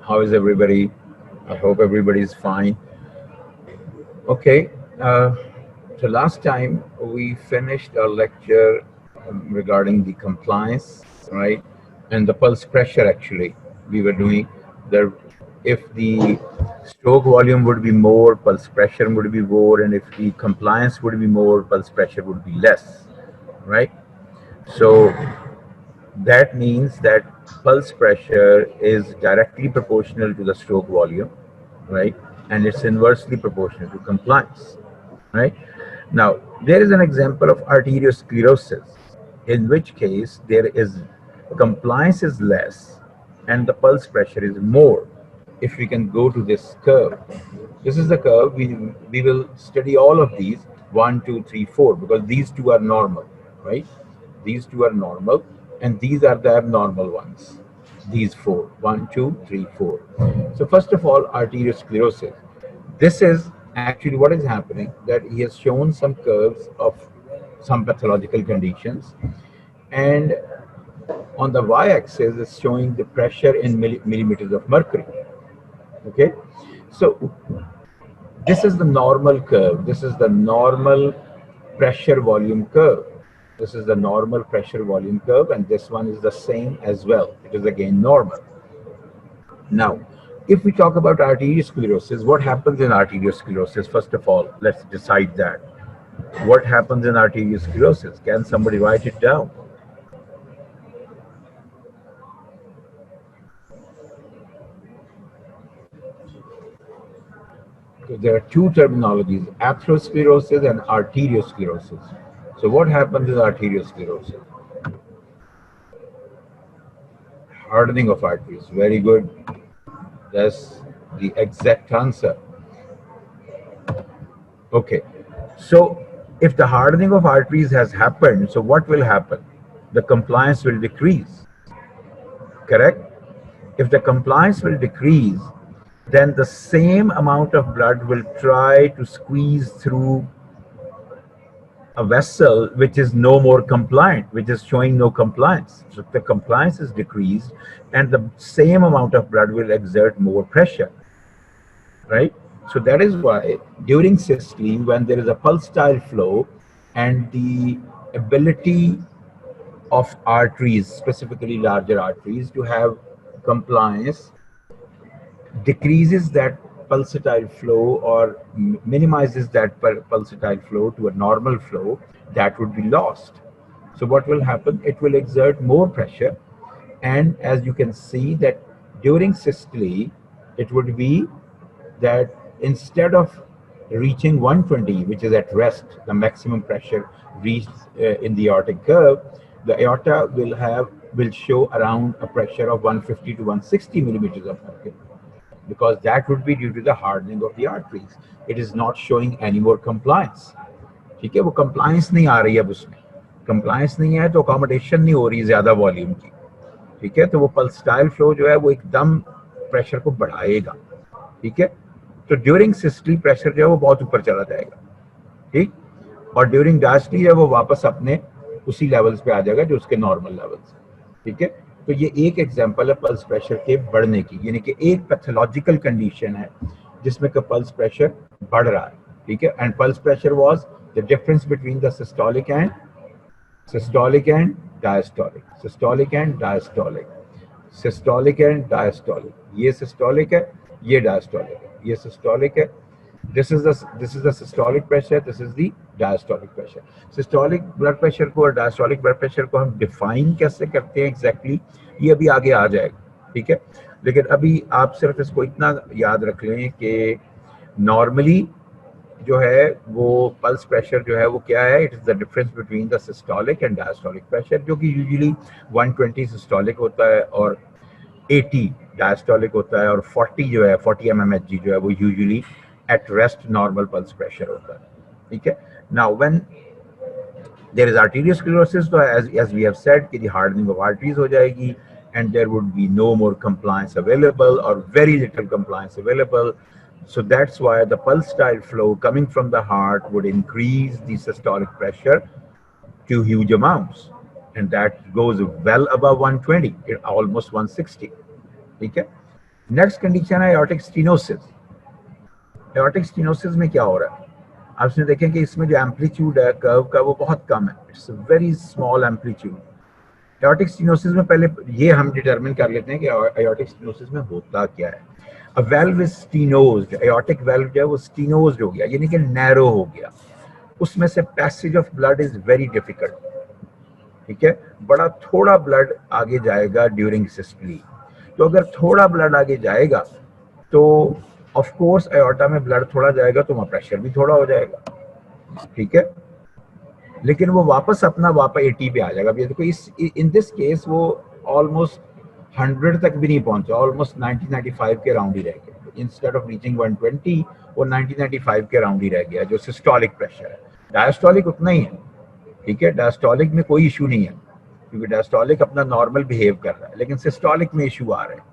How is everybody? I hope everybody is fine. Okay, uh, so last time we finished our lecture regarding the compliance, right? And the pulse pressure actually. We were doing the if the stroke volume would be more, pulse pressure would be more, and if the compliance would be more, pulse pressure would be less, right? So that means that pulse pressure is directly proportional to the stroke volume, right? And it's inversely proportional to compliance, right? Now, there is an example of arteriosclerosis, in which case there is compliance is less and the pulse pressure is more. If we can go to this curve, this is the curve. We will study all of these one, two, three, four, because these two are normal, right? These two are normal, and these are the abnormal ones. These four, one, two, three, four. So first of all, arteriosclerosis. This is actually what is happening. That he has shown some curves of some pathological conditions, and on the y-axis is showing the pressure in millimeters of mercury. Okay, so this is the normal curve. This is the normal pressure volume curve. This is the normal pressure volume curve, and this one is the same as well. It is again normal. Now, if we talk about arteriosclerosis, what happens in arteriosclerosis? First of all, let's decide that. What happens in arteriosclerosis? Can somebody write it down? Because there are two terminologies, atherosclerosis and arteriosclerosis. So what happens in arteriosclerosis? Hardening of arteries. Very good. That's the exact answer. Okay. So if the hardening of arteries has happened, so what will happen? The compliance will decrease. Correct? If the compliance will decrease, then the same amount of blood will try to squeeze through a vessel which is no more compliant, which is showing no compliance. So the compliance is decreased, and the same amount of blood will exert more pressure, right? So that is why during systole, when there is a pulsatile flow and the ability of arteries, specifically larger arteries, to have compliance decreases that pulsatile flow or minimizes that pulsatile flow to a normal flow, that would be lost. So what will happen? It will exert more pressure, and as you can see that during systole, it would be that instead of reaching 120, which is at rest, the maximum pressure reached in the aortic curve, the aorta will show around a pressure of 150 to 160 millimeters of mercury, because that would be due to the hardening of the arteries. It is not showing any more compliance. ठीक है, वो compliance नहीं आ रही है अब उसमें, compliance नहीं है तो accommodation नहीं हो रही ज़्यादा volume की. ठीक है, तो वो pulsatile flow जो है वो एकदम pressure को बढ़ाएगा. ठीक है, तो ड्यूरिंग सिस्टली प्रेशर जो है वो बहुत ऊपर चला जाएगा. ठीक, और ड्यूरिंग डायस्टली है वो वापस अपने उसी लेवल्स पे आ जाएगा जो उसके नॉर्मल लेवल्स. ठीक है, तो ये एक एग्जांपल है पल्स प्रेशर के बढ़ने की, यानी कि एक पैथोलॉजिकल कंडीशन है जिसमें का पल्स प्रेशर बढ़ रहा है. ठीक है, and pulse pressure was the difference between the systolic and diastolic, systolic and diastolic, systolic and diastolic. ये सिस्टोलिक है, ये डायस्टोलिक है. ये सिस्टोलिक है. This is the systolic pressure. This is the diastolic pressure. Systolic blood pressure को और diastolic blood pressure को हम define कैसे करते हैं exactly, ये अभी आगे आ जाएगा. ठीक है, लेकिन अभी आप सिर्फ इसको इतना याद रख लें कि normally जो है वो pulse pressure जो है वो क्या है? It is the difference between the systolic and diastolic pressure, जो कि usually 120 systolic होता है और 80 diastolic होता है, और 40 जो है 40 mmHg जो है वो usually at rest normal pulse pressure होता है. ठीक है, now when there is arteriosclerosis, so as we have said कि the hardening of arteries हो जाएगी, and there would be no more compliance available or very little compliance available. So that's why the pulsatile flow coming from the heart would increase the systolic pressure to huge amounts, and that goes well above 120, almost 160. ठीक है, next condition है aortic stenosis. Aortic stenosis में क्या हो रहा है, आपने देखें कि इसमें जो एम्पलीट्यूड है कर्व का वो बहुत कम है, it's very small amplitude. Aortic stenosis में पहले ये हम डिटरमिन कर लेते हैं कि एओर्टिक स्टेनोसिस में होता क्या है। अ वेल्व इज स्टीनोज्ड, एओर्टिक वेल्व जो है वो स्टीनोज्ड हो गया, यानी कि नैरो हो गया, उसमें से passage of blood is very difficult. ठीक है, बड़ा थोड़ा ब्लड आगे जाएगा ड्यूरिंग सिस्टली। तो अगर थोड़ा ब्लड आगे जाएगा तो ऑफ कोर्स एओर्टा में ब्लड थोड़ा जाएगा तो वहां प्रेशर भी थोड़ा हो जाएगा। ठीक है, लेकिन वो वापस अपना वापस 80 पे आ जाएगा। देखो इस इन दिस केस वो ऑलमोस्ट 100 तक भी नहीं पहुंचा, ऑलमोस्ट 90-95 के राउंड ही रह गया। इंस्टेड ऑफ रीचिंग 120 वो 90-95 के राउंड ही रह गया, जो सिस्टोलिक प्रेशर है। डायस्टोलिक उतना ही है। ठीक है, डायस्टोलिक में कोई इशू नहीं है, क्योंकि डायस्टोलिक अपना नॉर्मल बिहेव कर रहा है, लेकिन सिस्टोलिक में इशू आ रहे हैं।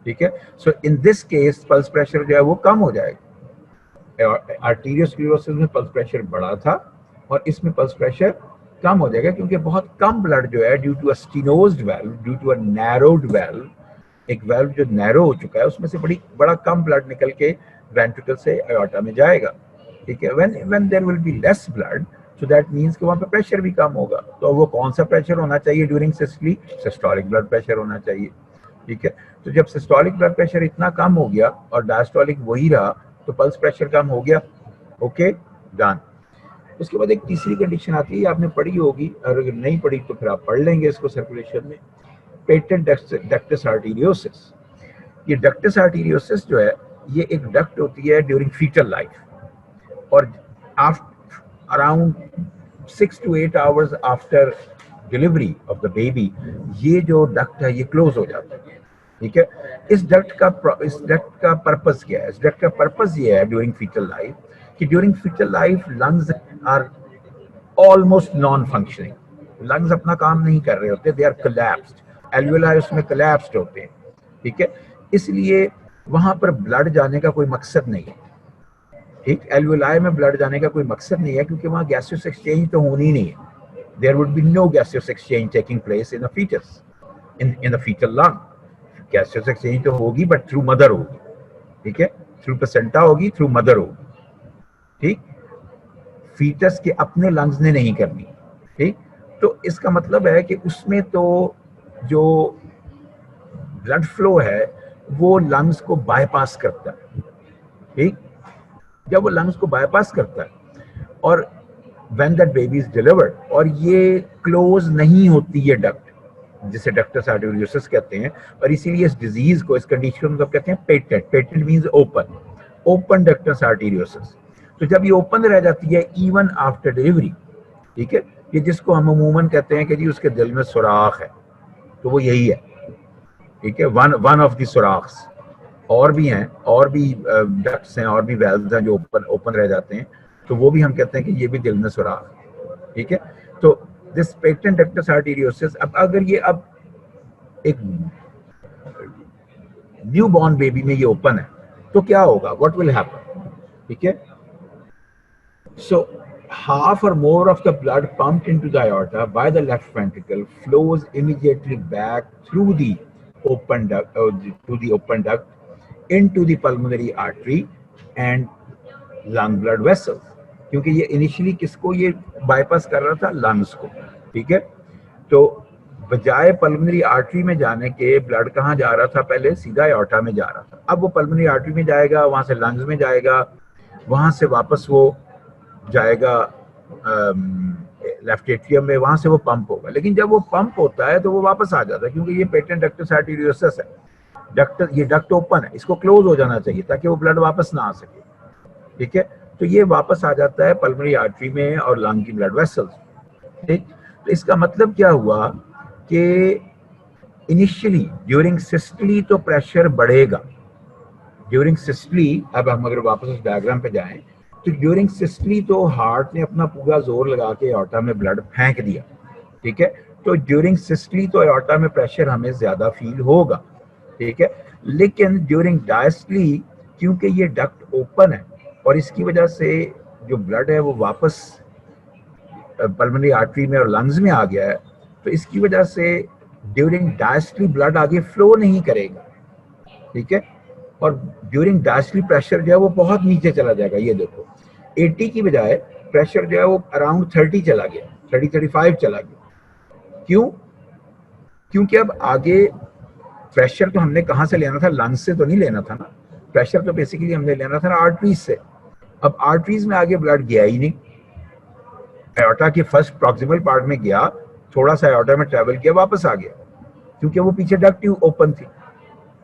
ठीक है, so in this case pulse pressure जो है वो कम हो जाएगा। आर्टीरियोस्क्लेरोसिस में पल्स प्रेशर बढ़ा था और इसमें पल्स प्रेशर कम हो जाएगा, क्योंकि बहुत कम ब्लड जो है due to a stenosed valve, due to a narrowed valve, एक वेल्व जो नैरो हो चुका है उसमें से बड़ा कम ब्लड निकल के वेंट्रिकल से एओर्टा में जाएगा। ठीक है, when there will be less blood, so that means कि वहां पे प्रेशर भी कम होगा। तो वो कौन सा प्रेशर होना चाहिए during systole? Systolic blood pressure होना चाहिए। ठीक है, तो जब सिस्टोलिक ब्लड प्रेशर इतना कम हो गया और डायस्टोलिक वही रहा, तो पल्स प्रेशर कम हो गया। Okay, done. उसके बाद एक तीसरी कंडीशन आती है, आपने पढ़ी होगी, और अगर नहीं पढ़ी तो फिर आप पढ़ लेंगे इसको सर्कुलेशन में। Patent ductus arteriosus. ये डक्टस आर्टीरियोसिस जो है ये एक डक्ट होती है ड्यूरिंग फीटल लाइफ, और around 6 to 8 hours after delivery of the baby ये जो डक्ट है ये क्लोज हो जाता है। ठीक है, इस डक्ट का पर्पस क्या है? इस डक्ट का पर्पस ये है ड्यूरिंग फीटल लाइफ कि during fetal life lungs are almost non functioning. Lungs अपना काम नहीं कर रहे होते, दे आर कोलैप्स्ड, एल्वेलाई उसमें कोलैप्स्ड होते हैं। ठीक है, इसलिए वहां पर ब्लड जाने का कोई मकसद नहीं है। ठीक, एल्वेलाई में ब्लड जाने का कोई मकसद नहीं है, क्योंकि वहां गैसियस एक्सचेंज तो होनी ही नहीं है। There would be no gaseous exchange taking place in the fetus, in the fetal lung. Gaseous exchange तो होगी बट थ्रू मदर होगी। ठीक है, थ्रू प्लेसेंटा होगी, थ्रू मदर होगी। ठीक, फीटस के अपने लंग्स ने नहीं करनी। ठीक, तो इसका मतलब है कि उसमें तो जो ब्लड फ्लो है वो लंग्स को बाईपास करता है। ठीक, जब वो लंग्स को बाईपास करता है और when that baby is delivered, और ये क्लोज नहीं होती है डक्ट, जिसे डक्टस आर्टेरियोसिस कहते हैं, और इसीलिए इस डिजीज को, इस कंडीशन को कहते हैं patent. Patent means open, open ductus arteriosus. तो जब ये ओपन रह जाती है इवन आफ्टर डिलीवरी, ठीक है, ये जिसको हम अमूमन कहते हैं कि जी उसके दिल में सुराख है, तो वो यही है। ठीक है, वन ऑफ द सुराख्स। और भी हैं, और भी डक्ट्स हैं, और भी वेल्व्स हैं जो ओपन ओपन रह जाते हैं, तो वो भी हम कहते हैं कि ये भी दिल में सुराख। ठीक है, तो दिस पेटेंट डक्टस आर्टेरियोसिस, अब अगर ये अब एक न्यू बॉर्न बेबी में ये ओपन है तो क्या होगा? What will happen? ठीक है, so half or more of the blood pumped into the aorta by the left ventricle flows immediately back through the open duct, to the open duct into the pulmonary artery and lung blood vessels, क्योंकि ये initially किसको ये bypass कर रहा था? Lungs को। ठीक है, तो बजाय पल्मोनरी आर्टरी में जाने के ब्लड कहाँ जा रहा था? पहले सीधा एओर्टा में जा रहा था। अब वो पल्मोनरी आर्टरी में जाएगा, वहां से लंग्स में जाएगा, वहां से वापस वो जाएगा लेफ्ट एट्रियम में, वहां से वो पंप होगा। लेकिन जब वो पंप होता है तो वो वापस आ जाता है, क्योंकि ये पेटेंट डक्टस आर्टेरियोसिस है। ये डक्ट ओपन है, इसको क्लोज हो जाना चाहिए ताकि वो ब्लड वापस ना आ सके। ठीक है, तो ये वापस आ जाता है पल्मोनरी आर्टरी में और लंग की ब्लड वेसल्स। ठीक, तो इसका मतलब क्या हुआ कि इनिशियली ड्यूरिंग सिस्टली तो प्रेशर बढ़ेगा। ड्यूरिंग सिस्टली, अब हम अगर वापस उस डायग्राम पे जाएं तो ड्यूरिंग सिस्टली तो हार्ट ने अपना पूरा जोर लगा के एओर्टा में ब्लड फेंक दिया। ठीक है, तो ड्यूरिंग सिस्टली तो एओर्टा में प्रेशर हमें ज्यादा फील होगा। ठीक है, लेकिन ड्यूरिंग डायस्टली क्योंकि ये डक्ट ओपन है और इसकी वजह से जो ब्लड है वो वापस पल्मोनरी आर्टरी में और लंग्स में आ गया है, तो इसकी वजह से ड्यूरिंग डायस्टली ब्लड आगे फ्लो नहीं करेगा। ठीक है, और ड्यूरिंग डायस्टोलिक प्रेशर जो है वो बहुत नीचे चला जाएगा। ये देखो 80 की बजाय प्रेशर जो है वो अराउंड 30 चला गया, 35 चला गया। क्यों? क्योंकि अब आगे प्रेशर तो हमने कहाँ से लेना था, लंग्स से तो नहीं लेना था ना, प्रेशर तो बेसिकली हमने लेना था आर्टरीज से। अब आर्टरीज में आगे ब्लड गया ही नहीं, एओर्टा के फर्स्ट प्रॉक्सिमल पार्ट में गया, थोड़ा सा एओर्टा में ट्रेवल किया, वापस आ गया, क्योंकि वो पीछे डक्ट ट्यूब ओपन थी।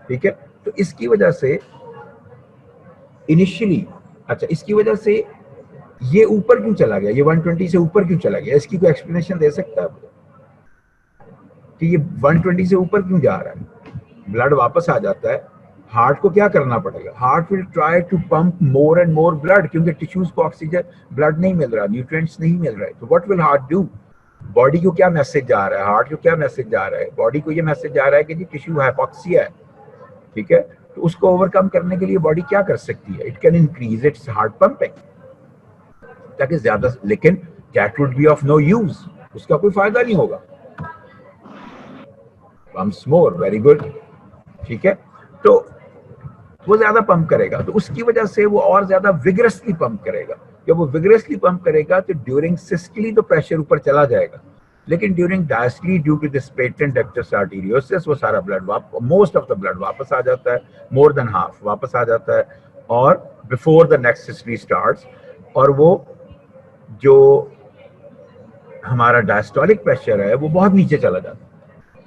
ठीक है, तो इसकी वजह से इनिशियली, अच्छा इसकी वजह से ये ऊपर क्यों चला गया, ये 120 से ऊपर क्यों चला गया, इसकी कोई एक्सप्लेनेशन दे सकता है कि ये 120 से ऊपर क्यों जा रहा है? ब्लड वापस आ जाता है, हार्ट को क्या करना पड़ेगा, heart will try to pump more and more blood, क्योंकि टिश्यूज को ऑक्सीजन, ब्लड नहीं मिल रहा, न्यूट्रिएंट्स नहीं मिल रहे। तो what will heart do? Body को क्या मैसेज जा रहा है, हार्ट को क्या मैसेज जा रहा है? बॉडी को ये मैसेज जा रहा है कि जी टिश्यू हाइपोक्सिया है। ठीक है, तो उसको ओवरकम करने के लिए बॉडी क्या कर सकती है? It can increase its heart pumping ताकि ज्यादा, लेकिन that would be of no use, उसका कोई फायदा नहीं होगा। Pumps more, very good. ठीक है, तो वो ज्यादा पंप करेगा, तो उसकी वजह से वो और ज्यादा विगरसली पंप करेगा। जब वो विगरसली पंप करेगा तो ड्यूरिंग सिस्टली तो प्रेशर ऊपर चला जाएगा, लेकिन during diastole due to this patent ductus arteriosus वो सारा blood most of the blood वापस आ जाता है, मोर देन हाफ वापस आ जाता है, और before the next systole starts, और वो जो हमारा डायस्टोलिक प्रेशर है वो बहुत नीचे चला जाता है।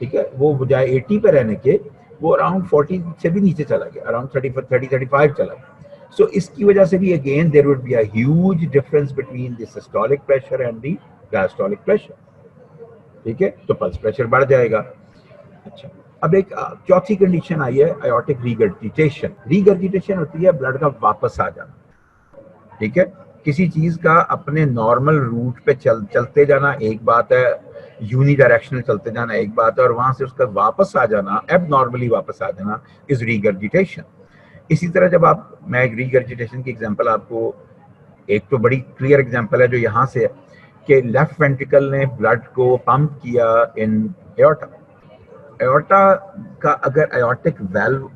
ठीक है, वो बजाय 80 पे रहने के वो अराउंड 40 से भी नीचे चला गया, अराउंड 35 चला गया। सो इसकी वजह से भी again there would be a huge difference between the systolic pressure and the diastolic pressure. ठीक है, तो पल्स प्रेशर बढ़ जाएगा। अच्छा, अब एक चौथी कंडीशन आई है आयोटिक रीगर्जिटेशन। रीगर्जिटेशन होती है ब्लड का वापस आ जाना। ठीक है, किसी चीज का अपने नॉर्मल रूट पे चलते जाना एक बात है, यूनिडायरेक्शनल चलते जाना एक बात है, और वहां से उसका वापस आ जाना, एबनॉर्मली वापस आ जाना, इज रीगर्जिटेशन। इसी तरह जब आप, मैं एक रीगर्जिटेशन की एग्जांपल आपको, एक तो बड़ी क्लियर एग्जांपल है जो यहाँ से है कि लेफ्ट वेंट्रिकल ने ब्लड को पंप किया इन एओर्टा। एओर्टा का अगर एओर्टिक वाल्व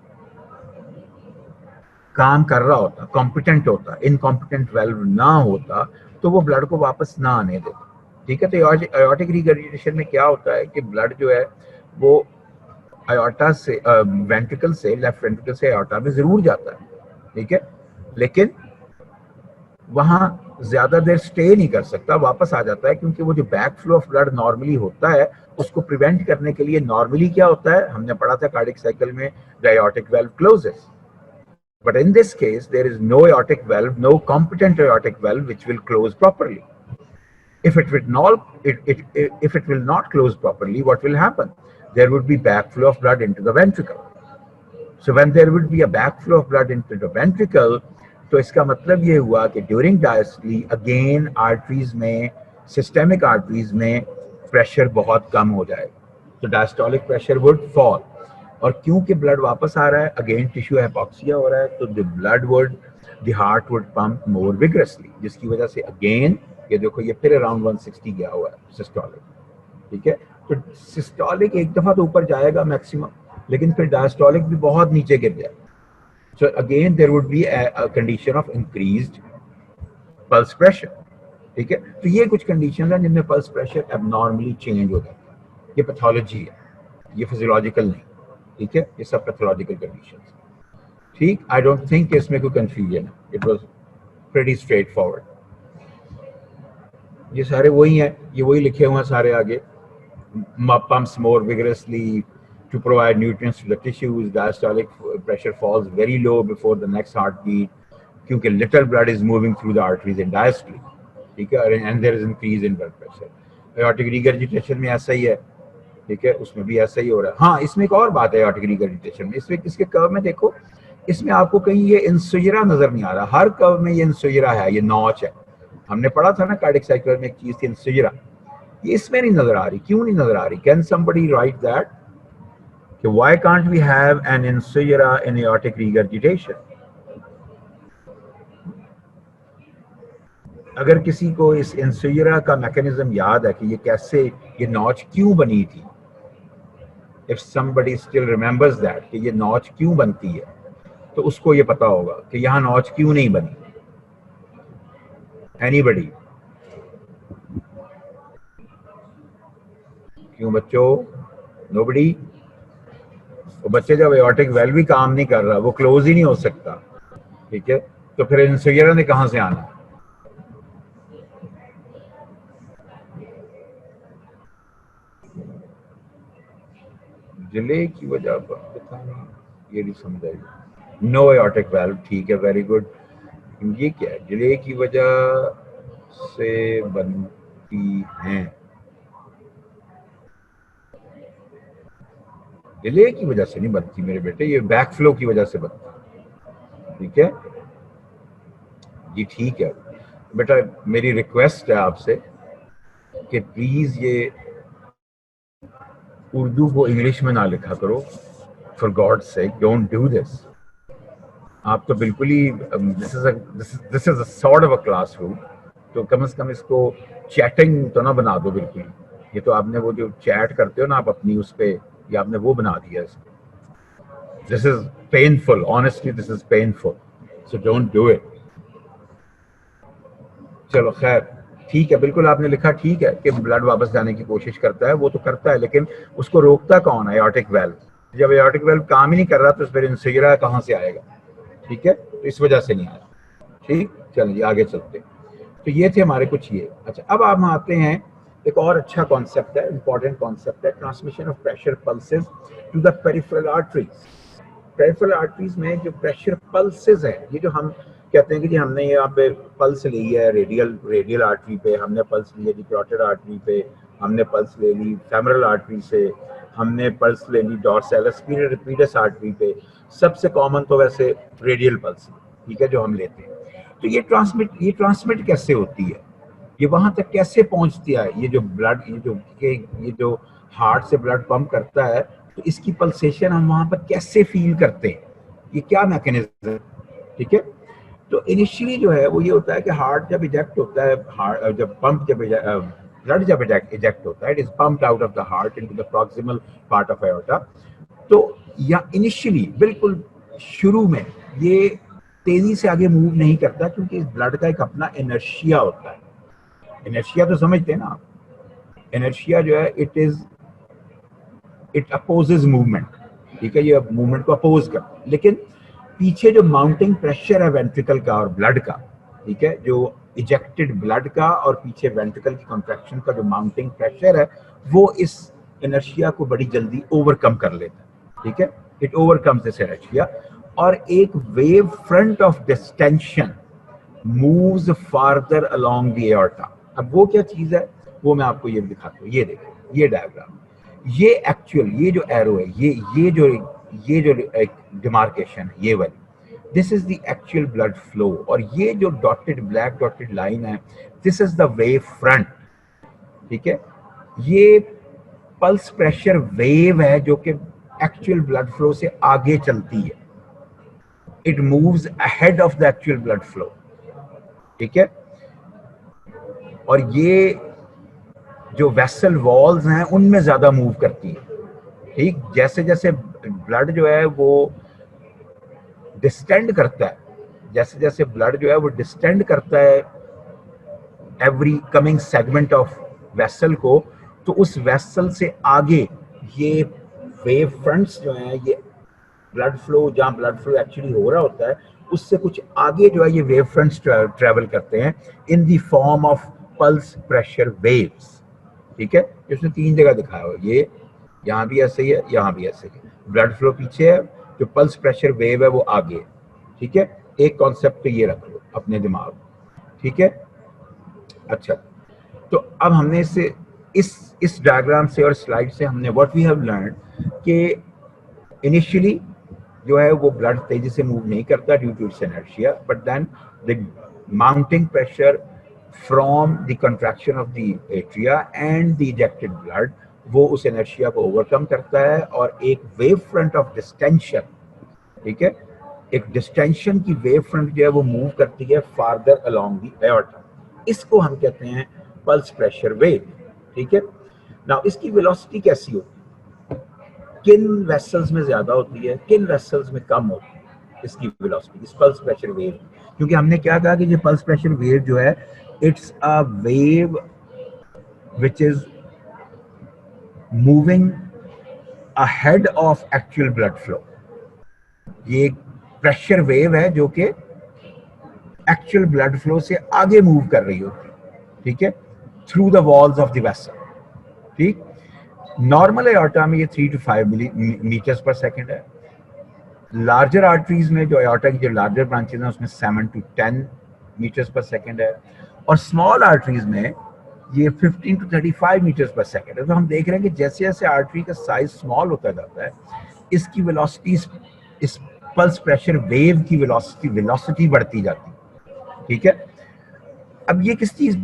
काम कर रहा होता, कॉम्पिटेंट होता, इनकॉम्पिटेंट वाल्व ना होता, तो वो ब्लड को वापस ना आने देता। ठीक है, तो आयोटिक रिगर्जिटेशन में क्या होता है कि ब्लड जो है वो आयोटा से, वेंट्रिकल से, लेफ्ट वेंट्रिकल से आयोटा में जरूर जाता है। ठीक है, लेकिन वहां ज्यादा देर स्टे नहीं कर सकता, वापस आ जाता है, क्योंकि वो जो back flow of blood normally होता है उसको प्रिवेंट करने के लिए नॉर्मली क्या होता है, हमने पढ़ा था कार्डिक साइकिल में, the aortic valve closes. But in this case, there is no aortic valve, no competent aortic valve which will close properly. If it will not close properly, what will happen? There would be backflow of blood into the ventricle. So when there would be a backflow of blood into the ventricle, तो इसका मतलब ये हुआ कि during diastole again arteries में, systemic arteries में pressure बहुत कम हो जाएगा, तो डायस्टोलिक प्रेशर वुड फॉल। और क्योंकि ब्लड वापस आ रहा है, अगेन टिश्यू हाइपोक्सिया हो रहा है, तो the blood would, the heart would pump more vigorously, जिसकी वजह से अगेन ये देखो ये फिर अराउंड 160 गया हुआ है सिस्टोलिक। ठीक है, तो सिस्टोलिक एक दफा तो ऊपर जाएगा मैक्सिमम, लेकिन फिर डायस्टोलिक भी बहुत नीचे गिर जाए। So again there would be a condition of increased pulse pressure. ठीक है, तो ये कुछ कंडीशन है जिनमें पल्स प्रेशर एबनॉर्मली चेंज हो जाता है। ये पैथोलॉजी है, ये फिजियोलॉजिकल नहीं। ठीक है, ये सब पैथोलॉजिकल कंडीशंस। ठीक, आई डोंट थिंक इसमें कोई कंफ्यूजन है, it was pretty straight forward. ये सारे वही हैं, ये वही लिखे हुए हैं सारे आगे। Pumps more vigorously to provide nutrients to the tissues. Diastolic pressure falls very low before the next heartbeat, क्योंकि little blood is moving through the arteries in diastole. ठीक है, and there is increase in blood pressure. Aortic regurgitation में ऐसा ही है। ठीक है, उसमें भी ऐसा ही हो रहा है। हाँ, इसमें एक और बात है aortic regurgitation में, इसमें इसके कर्व में देखो, इसमें आपको कहीं ये इंसुयरा नजर नहीं आ रहा, हर कर्व में ये इंसुयरा है, ये नॉच है। हमने पढ़ा था ना कार्डिक साइकिल में एक चीज थी इंसुयरा, ये इसमें नहीं नजर आ रही। क्यों नहीं नजर आ रही? Can somebody write that? कि why can't we have an insura in aortic regurgitation? अगर किसी को इस इंसुयरा का मैकेनिज्म याद है कि ये कैसे, ये नॉच क्यों बनी थी, if somebody still remembers that, कि ये नॉच क्यों बनती है, तो उसको ये पता होगा कि यहाँ नॉच क्यों नहीं बनी। एनीबडी? क्यों बच्चों? नोबडी? वो बच्चे जब एओर्टिक वेल्व भी काम नहीं कर रहा, वो क्लोज ही नहीं हो सकता, ठीक है, तो फिर इंसिगरा ने कहां से आना? डिले की वजह पर पता नहीं, ये नहीं समझ आई। नो एओर्टिक वेल्व, ठीक है, वेरी गुड। ये क्या है? डिले की वजह से बनती हैं, डिले की वजह से नहीं बनती मेरे बेटे, ये बैक फ्लो की वजह से बनती है, ठीक है जी, ठीक है बेटा। मेरी रिक्वेस्ट है आपसे कि प्लीज ये उर्दू को इंग्लिश में ना लिखा करो, for God sake don't do this. आप तो बिल्कुल ही this is a sort of a classroom, तो कम से कम इसको चैटिंग तो ना बना दो बिल्कुल। ये तो आपने वो जो चैट करते हो ना आप अपनी उस पे, ये आपने वो बना दिया इसको। This is painful, honestly this is painful, so don't do it. चलो खैर, ठीक है, बिल्कुल आपने लिखा ठीक है कि ब्लड वापस जाने की कोशिश करता है, वो तो करता है, लेकिन उसको रोकता कौन है? Aortic valve. जब एओर्टिक वेल्व काम ही नहीं कर रहा तो फिर इंसिगरा कहाँ से आएगा? ठीक है, तो इस वजह से नहीं आया। ठीक, चलिए आगे चलते हैं। तो ये थे हमारे कुछ ये। अच्छा, अब हम आते हैं, एक और अच्छा कॉन्सेप्ट है, इंपॉर्टेंट कॉन्सेप्ट है, transmission of pressure pulses to the peripheral arteries. Peripheral arteries में जो प्रेशर पल्सेस है, ये जो हम कहते हैं कि जी हमने यहाँ पे पल्स ली है रेडियल आर्टरी पे, हमने पल्स ली है जी कैरोटिड आर्टरी पे, हमने पल्स ले ली फेमरल आर्टरी से, हमने पल्स ले ली डॉर्सैलिस पीडस आर्टरी पे। सबसे कॉमन तो वैसे रेडियल पल्स, ठीक है, जो हम लेते हैं। तो ये ट्रांसमिट कैसे होती है, ये वहां तक कैसे पहुंचती है? ये जो ब्लड, ये जो हार्ट से ब्लड पंप करता है, तो इसकी पल्सेशन हम वहां पर कैसे फील करते हैं? ये क्या मैकेनिज्म है? ठीक है, तो इनिशियली जो है वो ये होता है कि हार्ट जब इजेक्ट होता है, हार्ट जब पंप जब ब्लड जब इजेक्ट होता है, it is pumped out of the heart into the proximal part of aorta. तो या इनिशियली बिल्कुल शुरू में ये तेजी से आगे मूव नहीं करता, क्योंकि इस ब्लड का एक अपना इनर्शिया होता है। इनर्शिया तो समझते हैं ना आप? इनर्शिया जो है इट अपोजेज मूवमेंट, ठीक है, ये मूवमेंट को अपोज करता है। लेकिन पीछे जो माउंटिंग प्रेशर है वेंट्रिकल का और ब्लड का, ठीक है, जो इजेक्टेड ब्लड का और पीछे वेंट्रिकल की कॉन्ट्रैक्शन का जो माउंटिंग प्रेशर है, वो इस इनर्शिया को बड़ी जल्दी ओवरकम कर लेता है, ठीक है, इट ओवरकम्स दिस इनर्शिया। और एक wave front of distension moves farther along the aorta. अब वो क्या चीज है, वो मैं आपको ये दिखाता हूँ। ये देखो, ये डायग्राम, ये एक्चुअल, ये जो एरो है, ये जो एक डिमार्केशन है, ये वाली, this is the actual blood flow. और ये जो डॉटेड ब्लैक डॉटेड लाइन है, this is the wave front, ठीक है। ये पल्स प्रेशर वेव है जो कि एक्चुअल ब्लड फ्लो से आगे चलती है, it moves ahead of the actual blood flow, ठीक है। और ये जो वेसल वॉल्स हैं उनमें ज्यादा मूव करती है, ठीक। जैसे जैसे ब्लड जो है वो डिस्टेंड करता है, जैसे जैसे ब्लड जो है वो डिस्टेंड करता है every coming segment of vessel को, तो उस वेसल से आगे ये वेव फ्रंट्स जो हैं, ये ब्लड फ्लो, जहाँ ब्लड फ्लो एक्चुअली हो रहा होता है उससे कुछ आगे जो है ये वेव फ्रंट्स ट्रेवल करते हैं in the form of pulse pressure waves, ठीक है। इसमें 3 जगह दिखाया हुआ, ये यहाँ भी ऐसे ही है, यहाँ भी ऐसे ही है। ब्लड फ्लो पीछे है, जो पल्स प्रेशर वेव है वो आगे है, ठीक है। एक कॉन्सेप्ट तो ये रख लो अपने दिमाग में, ठीक है। अच्छा, तो अब हमने इससे इस डायग्राम से और स्लाइड से हमने व्हाट वी हैव लर्न कि इनिशियली जो है वो ब्लड तेजी से मूव नहीं करता due to its inertia, but then the mounting pressure from the contraction of the atria and the ejected blood, वो उस इनर्शिया को ओवरकम करता है और एक वेव फ्रंट ऑफ डिस्टेंशन, ठीक है, एक डिस्टेंशन की वेव फ्रंट जो है वो मूव करती है फार्दर अलोंग द एओर्टा। इसको हम कहते हैं पल्स प्रेशर वेव, ठीक है। नाउ इसकी वेलोसिटी कैसी होती है, किन वेसल्स में ज्यादा होती है, किन वेसल्स में कम होती है? इसकी वेलोसिटी, इस पल्स प्रेशर वेव, क्योंकि हमने क्या कहा कि ये पल्स प्रेशर वेव जो है it's a wave which is moving ahead of actual blood flow. ये एक प्रेशर वेव है जो कि एक्चुअल ब्लड फ्लो से आगे मूव कर रही होती है, ठीक है, through the walls of the vessel. ठीक, नॉर्मल एओर्टा में ये 3 to 5 मीटर्स पर सेकेंड है। लार्जर आर्टरीज में, जो एओर्टा की जो लार्जर ब्रांचेज हैं, उसमें 7 to 10 मीटर्स पर सेकेंड है, और स्मॉल आर्टरीज में ये 15 to 35 मीटर्स पर सेकेंड है। तो हम देख रहे हैं कि जैसे जैसे आर्टरी का साइज स्मॉल होता जाता है, इसकी वेलोसिटी, इस पल्स प्रेशर वेव की वेलोसिटी बढ़ती जाती है। ठीक है, अब ये किस चीज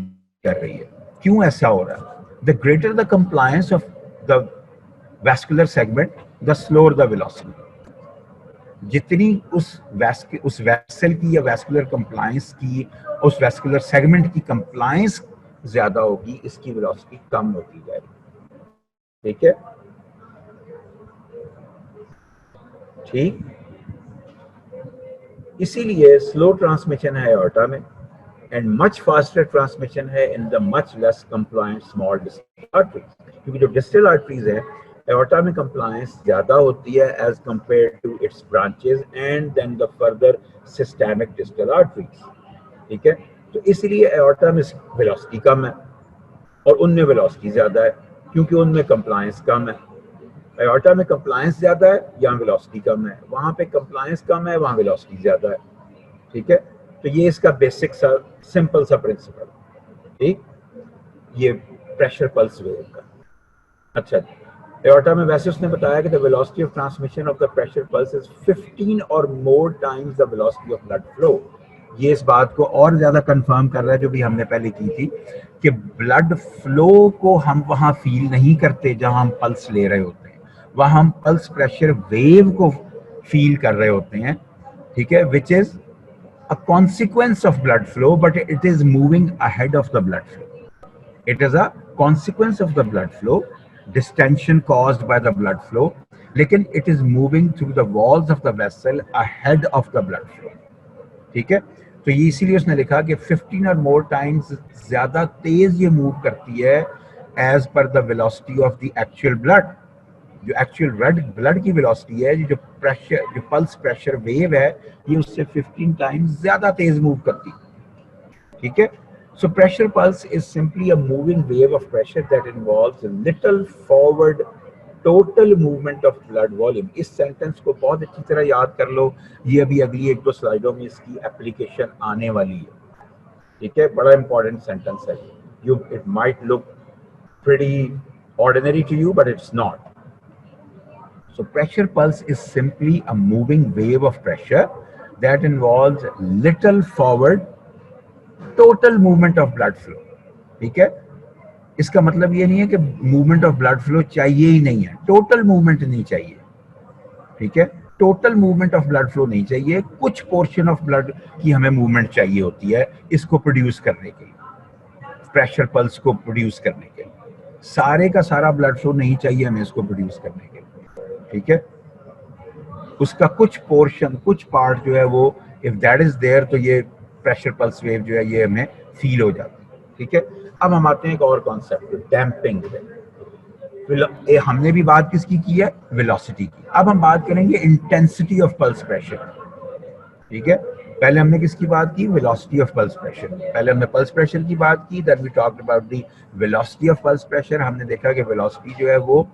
कर रही है, क्यों ऐसा हो रहा है? The greater the compliance of the vascular segment, the slower the velocity. जितनी उस वेसल की या वैस्कुलर कंप्लायंस की, उस वैस्कुलर सेगमेंट की कंप्लायंस ज्यादा होगी, इसकी वेलोसिटी कम होती जाएगी। ठीक है, ठीक, इसीलिए स्लो ट्रांसमिशन है एओर्टा में एंड मच फास्टर ट्रांसमिशन है in the much less compliant small distal arteries, क्योंकि जो डिस्टल आर्टरीज है एओर्टा में कंप्लायंस ज्यादा होती है as compare to its branches and then the further systemic distal arteries. ठीक है, तो इसलिए एओर्टा में वेलोसिटी कम है और उनमें वेलोसिटी ज्यादा है, क्योंकि उनमें कंप्लायंस कम है। एओर्टा में कंप्लायंस ज्यादा है, यहाँ वेलोसिटी कम है, वहां पे कंप्लायंस कम है, वहां वेलोसिटी ज्यादा है। ठीक है, तो ये इसका बेसिक सा सिंपल सा प्रिंसिपल। ठीक, ये प्रेशर पल्स वेव का। अच्छा, एओर्टा में वैसे उसने बताया कि the velocity of transmission of the pressure pulse is 15 और more times the velocity of blood flow. ये इस बात को और ज्यादा कंफर्म कर रहा है जो भी हमने पहले की थी, कि ब्लड फ्लो को हम वहां फील नहीं करते जहां हम पल्स ले रहे होते हैं, वहां हम पल्स प्रेशर वेव को फील कर रहे होते हैं। ठीक है, which is a consequence of blood flow, but it is moving ahead of the blood flow. It is a consequence of the blood flow, distension caused by the blood flow, लेकिन it is moving through the walls of the vessel ahead of the blood flow. ठीक है, तो ये इसीलिए उसने लिखा कि 15 और मोर टाइम्स ज्यादा तेज ये मूव करती है as per the velocity of the actual blood. जो एक्चुअल ब्लड की वेलोसिटी है, जो प्रेशर, जो पल्स प्रेशर वेव है, ये उससे 15 टाइम्स ज्यादा तेज मूव करती है। ठीक है, so pressure pulse is simply a moving wave of pressure that involves little forward total movement of blood volume. इस सेंटेंस को बहुत अच्छी तरह याद कर लो, ये अभी अगली 1-2 स्लाइडों में इसकी एप्लीकेशन आने वाली है। ठीक है, बड़ा इंपॉर्टेंट सेंटेंस है। You, it might look pretty ordinary to you, but it's not. So pressure pulse is simply a moving wave of pressure that involves little forward total movement of blood flow. ठीक है, इसका मतलब ये नहीं है कि movement of blood flow चाहिए ही नहीं है, टोटल मूवमेंट नहीं चाहिए। ठीक है, total movement of blood flow नहीं चाहिए, कुछ पोर्शन ऑफ ब्लड की हमें मूवमेंट चाहिए होती है इसको प्रोड्यूस करने के लिए, प्रेशर पल्स को प्रोड्यूस करने के लिए। सारे का सारा ब्लड फ्लो नहीं चाहिए हमें इसको प्रोड्यूस करने के लिए। ठीक है, उसका कुछ पोर्शन, कुछ पार्ट जो है वो, इफ दैट इज देयर, तो ये प्रेशर पल्स वेव जो है ये हमें फील हो जाती है। ठीक है, अब हम आते हैं एक और कॉन्सेप्ट, डैम्पिंग पे। हमने भी बात किसकी की है, वेलोसिटी की। अब हम बात करेंगे इंटेंसिटी ऑफ पल्स प्रेशर। ठीक है, पहले हमने किसकी बात की, वेलोसिटी ऑफ पल्स प्रेशर। पहले हमने पल्स प्रेशर की बात की, then we talked about the velocity of pulse pressure. हमने देखा कि वेलोसिटी जो है वो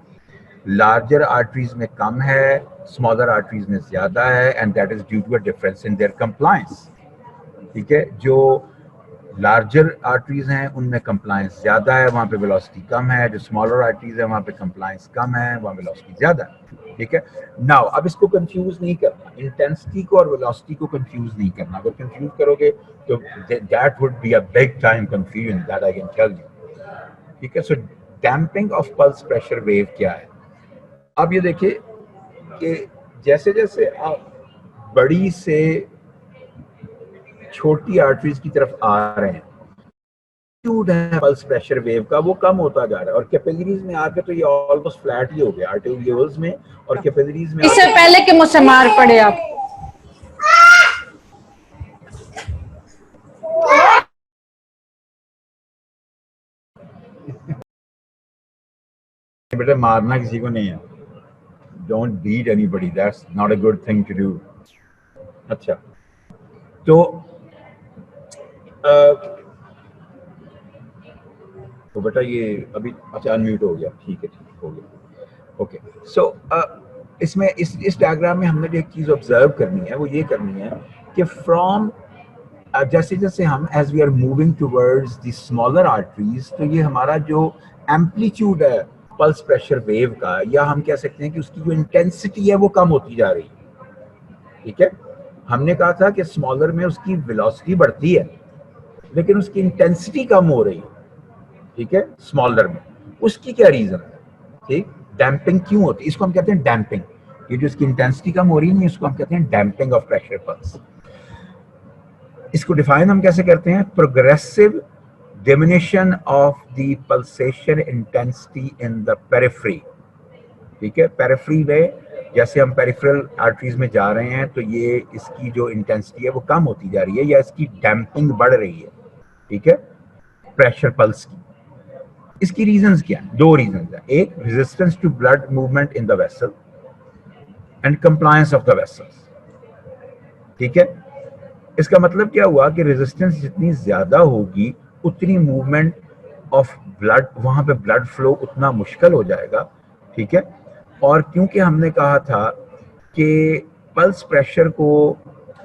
लार्जर आर्टरीज में कम है, स्मॉलर आर्टरीज में ज्यादा है, and that is due to a difference in their compliance. ठीक है, जो लार्जर आर्टरीज हैं उनमें कंप्लायंस ज्यादा है, वहां पे वेलोसिटी कम है। जो स्मॉलर आर्टरीज है वहां पे कंप्लायंस कम है, वहां वेलोसिटी ज्यादा है। ठीक है, नाउ अब इसको कंफ्यूज नहीं करना, इंटेंसिटी को और वेलोसिटी को कंफ्यूज नहीं करना। अगर कंफ्यूज करोगे तो that would be a big time confusion, that I can tell you. ठीक है, so damping of pulse pressure wave क्या है? अब ये देखिए कि जैसे जैसे आप बड़ी से छोटी आर्टरीज की तरफ आ रहे हैं, पल्स प्रेशर वेव का वो कम होता जा रहा है, और कैपिलरीज में आके तो ये ऑलमोस्ट फ्लैट ही हो गया, आर्टेरियोल्स में और कैपिलरीज में। इससे पहले कि मुझसे मार पड़े आप। बेटा मारना किसी को नहीं है, don't beat anybody, that's not a good thing to do. अच्छा, तो तो बेटा ये अभी अच्छा अनम्यूट हो गया, ठीक है हो गया, ओके। सो इसमें इस डायग्राम में हमने जो एक चीज ऑब्जर्व करनी है वो ये करनी है कि फ्रॉम जैसे जैसे हम as we are moving towards the smaller arteries, तो ये हमारा जो एम्पलीट्यूड है पल्स प्रेशर वेव का, या हम कह सकते हैं कि उसकी जो इंटेंसिटी है वो कम होती जा रही है। ठीक है, हमने कहा था कि स्मॉलर में उसकी वेलोसिटी बढ़ती है लेकिन उसकी इंटेंसिटी कम हो रही है। ठीक है, स्मॉलर में उसकी क्या रीजन है? ठीक, डैम्पिंग क्यों होती है, इसको हम कहते हैं डैम्पिंग। ये जो इसकी इंटेंसिटी कम हो रही है इसको हम कहते हैं डैम्पिंग ऑफ प्रेशर पल्स। इसको डिफाइन हम कैसे करते हैं? Progressive diminishing of the pulsation intensity in the periphery. ठीक है, पेरिफेरी में जैसे हम पेरिफेरल आर्टरीज में जा रहे हैं तो ये इसकी जो इंटेंसिटी है वो कम होती जा रही है या इसकी डैम्पिंग बढ़ रही है। ठीक है, प्रेशर पल्स की। इसकी रीजंस क्या है? दो रीजंस है, एक resistance to blood movement in the vessel and compliance of the vessels. ठीक है, इसका मतलब क्या हुआ कि रेजिस्टेंस जितनी ज्यादा होगी उतनी मूवमेंट ऑफ ब्लड, वहां पे ब्लड फ्लो उतना मुश्किल हो जाएगा। ठीक है, और क्योंकि हमने कहा था कि पल्स प्रेशर को,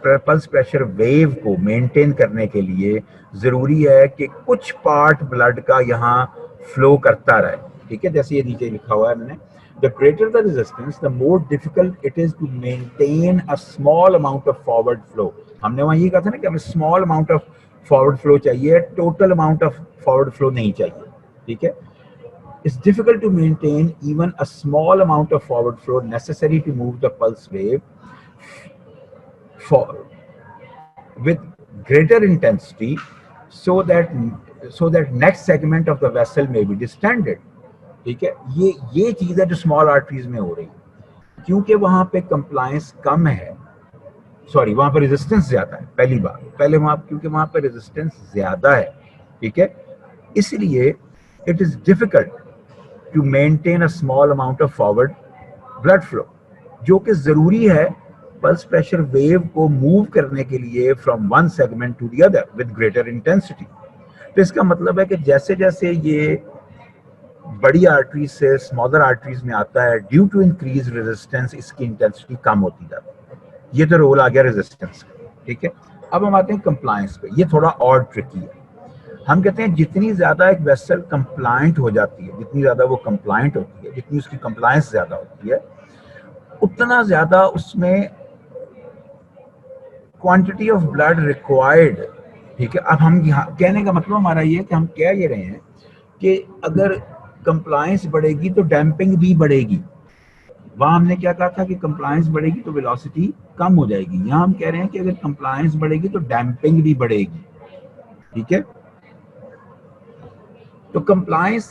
पल्स प्रेशर वेव को मेंटेन करने के लिए जरूरी है कि कुछ पार्ट ब्लड का यहाँ फ्लो करता रहे। ठीक है, जैसे ये नीचे लिखा हुआ है मैंने, the greater the resistance the more difficult it is to maintain a small amount of forward flow. हमने वहाँ ये कहा था ना कि हमें small amount of forward flow चाहिए, total amount of forward flow नहीं चाहिए। ठीक है, it's difficult to maintain even a small amount of forward flow necessary to move the pulse wave for with greater intensity so that next segment of the vessel may be distended. ठीक है, ये चीज है जो small arteries में हो रही है क्योंकि वहां पे कंप्लायंस कम है, सॉरी वहां पे रेजिस्टेंस ज्यादा है। पहली बात, पहले वहां क्योंकि वहां पे रेजिस्टेंस ज्यादा है। ठीक है, इसलिए it is difficult to maintain a small amount of forward blood flow, जो कि जरूरी है पल्स प्रेशर वेव को मूव करने के लिए from one segment to the other with greater intensity. तो इसका मतलब है कि जैसे जैसे ये बड़ी आर्टरीज से स्मॉलर आर्टरीज में आता है, ड्यू टू इंक्रीज रेजिस्टेंस इसकी इंटेंसिटी कम होती जाती है। ये तो रोल आ गया रेजिस्टेंस का। ठीक है, अब हम आते हैं कंप्लायंस पे। ये थोड़ा और ट्रिकी है। हम कहते हैं जितनी ज्यादा एक वेसल कंप्लायंट हो जाती है, जितनी ज्यादा वो कंप्लायंट होती है, जितनी उसकी कंप्लायंस ज्यादा होती है, उतना ज्यादा उसमें क्वांटिटी ऑफ ब्लड रिक्वायर्ड। ठीक है, अब हम यहाँ कहने का मतलब हमारा ये है कि हम कह ये रहे हैं कि अगर कंप्लायंस बढ़ेगी तो डैम्पिंग भी बढ़ेगी। वहां हमने क्या कहा था कि कंप्लायंस बढ़ेगी तो वेलोसिटी कम हो जाएगी। यहाँ हम कह रहे हैं कि अगर कंप्लायंस बढ़ेगी तो डैम्पिंग भी बढ़ेगी। ठीक है, तो कंप्लायंस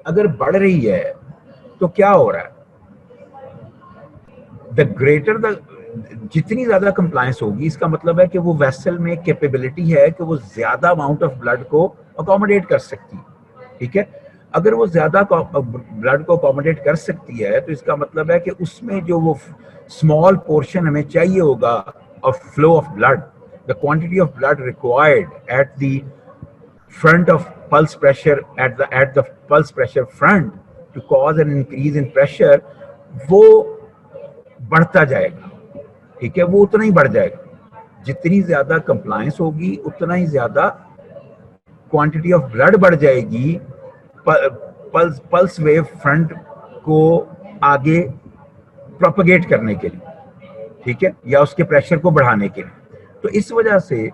अगर बढ़ रही है तो क्या हो रहा है? द ग्रेटर द, जितनी ज्यादा कंप्लायंस होगी इसका मतलब है कि वो वेसल में कैपेबिलिटी है कि वो ज्यादा अमाउंट ऑफ ब्लड को अकोमोडेट कर सकती है। ठीक है, अगर वो ज्यादा ब्लड को अकोमोडेट कर सकती है तो इसका मतलब है कि उसमें जो वो स्मॉल पोर्शन हमें चाहिए होगा of flow of blood, the quantity of blood required at the front of pulse pressure at the pulse pressure front to cause an increase in pressure, वो बढ़ता जाएगा। ठीक है, वो उतना ही बढ़ जाएगा। जितनी ज्यादा कंप्लायंस होगी उतना ही ज्यादा क्वांटिटी ऑफ ब्लड बढ़ जाएगी पल्स वेव फ्रंट को आगे प्रोपगेट करने के लिए। ठीक है, या उसके प्रेशर को बढ़ाने के लिए। तो इस वजह से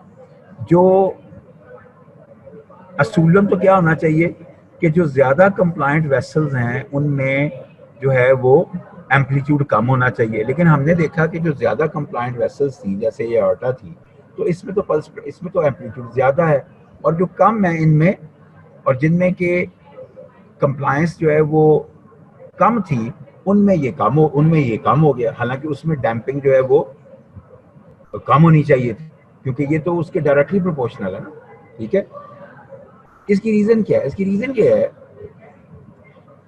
जो असूलन तो क्या होना चाहिए कि जो ज्यादा कंप्लायंट वेसल्स हैं उनमें जो है वो एम्पलीट्यूड कम होना चाहिए, लेकिन हमने देखा कि जो ज्यादा कंप्लायंट वेसल्स थी जैसे ये आर्टा थी तो इसमें तो पल्स, इसमें तो एम्पलीट्यूड ज्यादा है, और जो कम है इनमें और जिनमें के कंप्लायंस जो है वो कम थी उनमें ये कम हो गया। हालांकि उसमें डैम्पिंग जो है वो कम होनी चाहिए थी क्योंकि ये तो उसके डायरेक्टली प्रोपोर्शनल है ना। ठीक है, इसकी रीजन क्या है? इसकी रीजन क्या है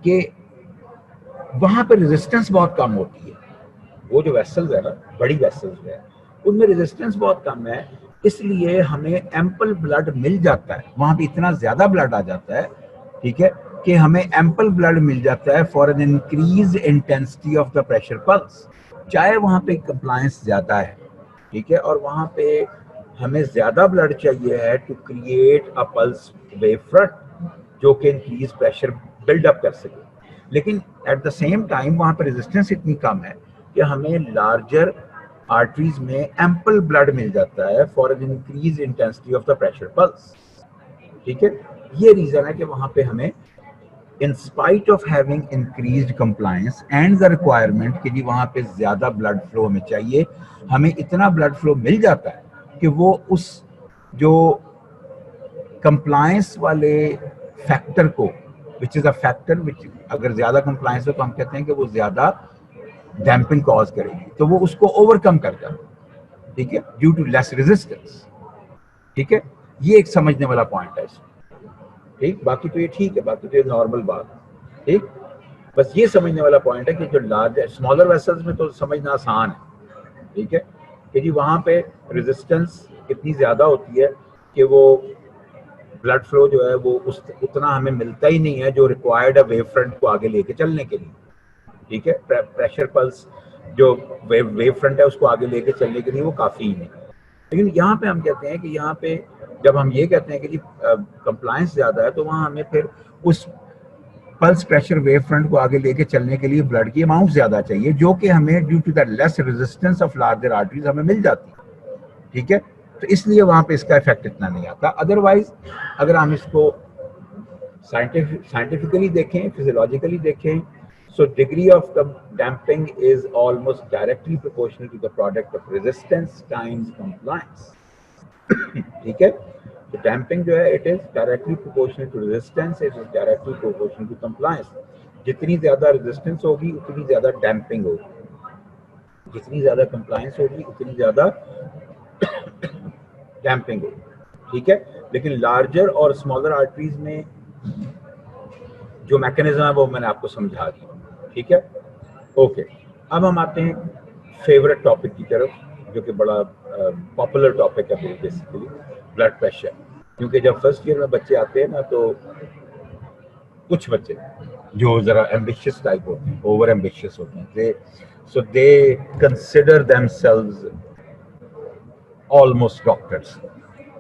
कि वहां पर रेजिस्टेंस बहुत कम होती है। वो जो वेसल्स है ना, बड़ी वेसल्स है, उनमें रेजिस्टेंस बहुत कम है, इसलिए हमें एम्पल ब्लड मिल जाता है, वहां पे इतना ज्यादा ब्लड आ जाता है, ठीक है, कि हमें एम्पल ब्लड मिल जाता है for an increase intensity of the pressure pulse, चाहे वहां पे कंप्लायंस ज्यादा है, ठीक है, और वहां पे हमें ज्यादा ब्लड चाहिए है to create a pulse wave front जो कि इंक्रीज प्रेशर बिल्डअप कर सके। लेकिन एट द सेम टाइम वहां पर रेजिस्टेंस इतनी कम है कि हमें लार्जर आर्टरीज में एम्पल ब्लड मिल जाता है for an increase intensity of the pressure pulse, ठीक है। ये रीजन है कि वहां पे हमें in spite of having increased compliance and the requirement कि जी वहां पे ज्यादा ब्लड फ्लो हमें चाहिए, हमें इतना ब्लड फ्लो मिल जाता है कि वो उस जो कंप्लायंस वाले फैक्टर को, विच इज अ फैक्टर विच अगर ज्यादा कंप्लायंस हो तो हम कहते हैं कि वो ज्यादा डैम्पिंग कॉज करेगी, तो वो उसको ओवरकम कर जाता है, ठीक है, ड्यू टू लेस रेजिस्टेंस, ठीक है। ये एक समझने वाला पॉइंट है इसमें, ठीक। बाकी तो ये ठीक है, बाकी तो ये नॉर्मल बात है, ठीक। बस ये समझने वाला पॉइंट है कि जो लार्ज स्मॉलर वेसल्स में तो समझना आसान है, ठीक है, कि जी वहां पे रेजिस्टेंस इतनी ज्यादा होती है कि वो ब्लड फ्लो जो है वो उतना हमें मिलता ही नहीं है जो रिक्वायर्ड है वेव फ्रंट को आगे लेके चलने के लिए, ठीक है। प्रेशर पल्स जो वेव फ्रंट है उसको आगे लेके चलने के लिए वो काफी ही नहीं। लेकिन यहाँ पे हम कहते हैं कि यहाँ पे जब हम ये कहते हैं कि जी कंप्लायंस ज्यादा है, तो वहाँ हमें फिर उस पल्स प्रेशर वेव फ्रंट को आगे लेके चलने के लिए ब्लड की अमाउंट ज्यादा चाहिए, जो कि हमें due to the less resistance of larger arteries हमें मिल जाती है, ठीक है। तो इसलिए वहां पे इसका इफेक्ट इतना नहीं आता। अदरवाइज अगर हम इसको साइंटिफिकली देखें, फिजियोलॉजिकली देखें, so degree of the damping is almost directly proportional to the product of resistance times compliance, ठीक है। तो damping जो है it is directly proportional to resistance, it is directly proportional to compliance। जितनी ज्यादा resistance होगी उतनी ज्यादा damping होगी, जितनी ज्यादा compliance होगी उतनी ज्यादा damping होगी, ठीक है। लेकिन larger और smaller arteries में जो मैकेनिज्म है वो मैंने आपको समझा दिया, ठीक है, ओके। अब हम आते हैं फेवरेट टॉपिक की तरफ, जो कि बड़ा पॉपुलर टॉपिक है बेसिकली, ब्लड प्रेशर। क्योंकि जब फर्स्ट ईयर में बच्चे आते हैं ना, तो कुछ बच्चे जो जरा एम्बिशियस टाइप होते हैं, ओवर एम्बिशियस होते हैं, they consider themselves almost doctors,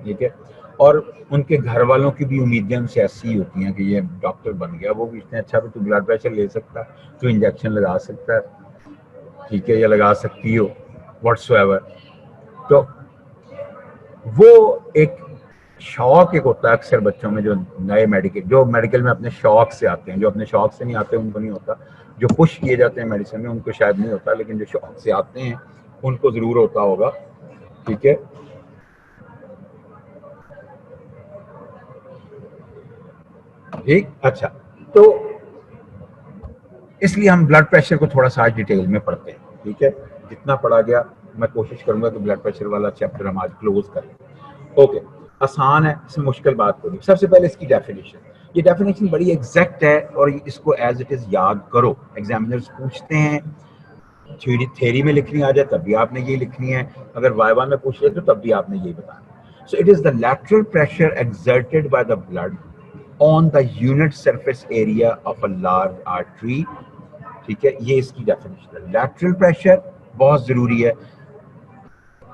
ठीक है। और उनके घर वालों की भी उम्मीदें उनसे ऐसी होती हैं कि ये डॉक्टर बन गया, वो भी इतने अच्छा भी तू ब्लड प्रेशर ले सकता है, तू इंजेक्शन लगा सकता है, ठीक है, या लगा सकती हो व्हाट्सोएवर। तो वो एक शौक एक होता है अक्सर बच्चों में, जो नए मेडिकल में अपने शौक से आते हैं, जो अपने शौक से नहीं आते उनको नहीं होता, जो पुश किए जाते हैं मेडिसिन में उनको शायद नहीं होता, लेकिन जो शौक से आते हैं उनको जरूर होता होगा, ठीक है। ठीक, अच्छा, तो इसलिए हम ब्लड प्रेशर को थोड़ा सा डिटेल में पढ़ते हैं, ठीक है। जितना पढ़ा गया मैं कोशिश करूंगा कि ब्लड प्रेशर वाला चैप्टर हम आज क्लोज करें, ओके। आसान है, इसमें मुश्किल बात कोई नहीं। सबसे पहले इसकी डेफिनेशन, ये डेफिनेशन बड़ी एग्जैक्ट है और इसको एज इट इज याद करो। एग्जामिनर्स पूछते हैं, थ्योरी में लिखनी आ जाए तब भी आपने ये लिखनी है, अगर वाइवा में पूछ ले तो तब भी आपने ये बताना। So it is the lateral pressure exerted by the blood on the unit surface area of a large artery, ठीक है। ये इसकी डेफिनेशन है। लैटरल प्रेशर बहुत जरूरी है,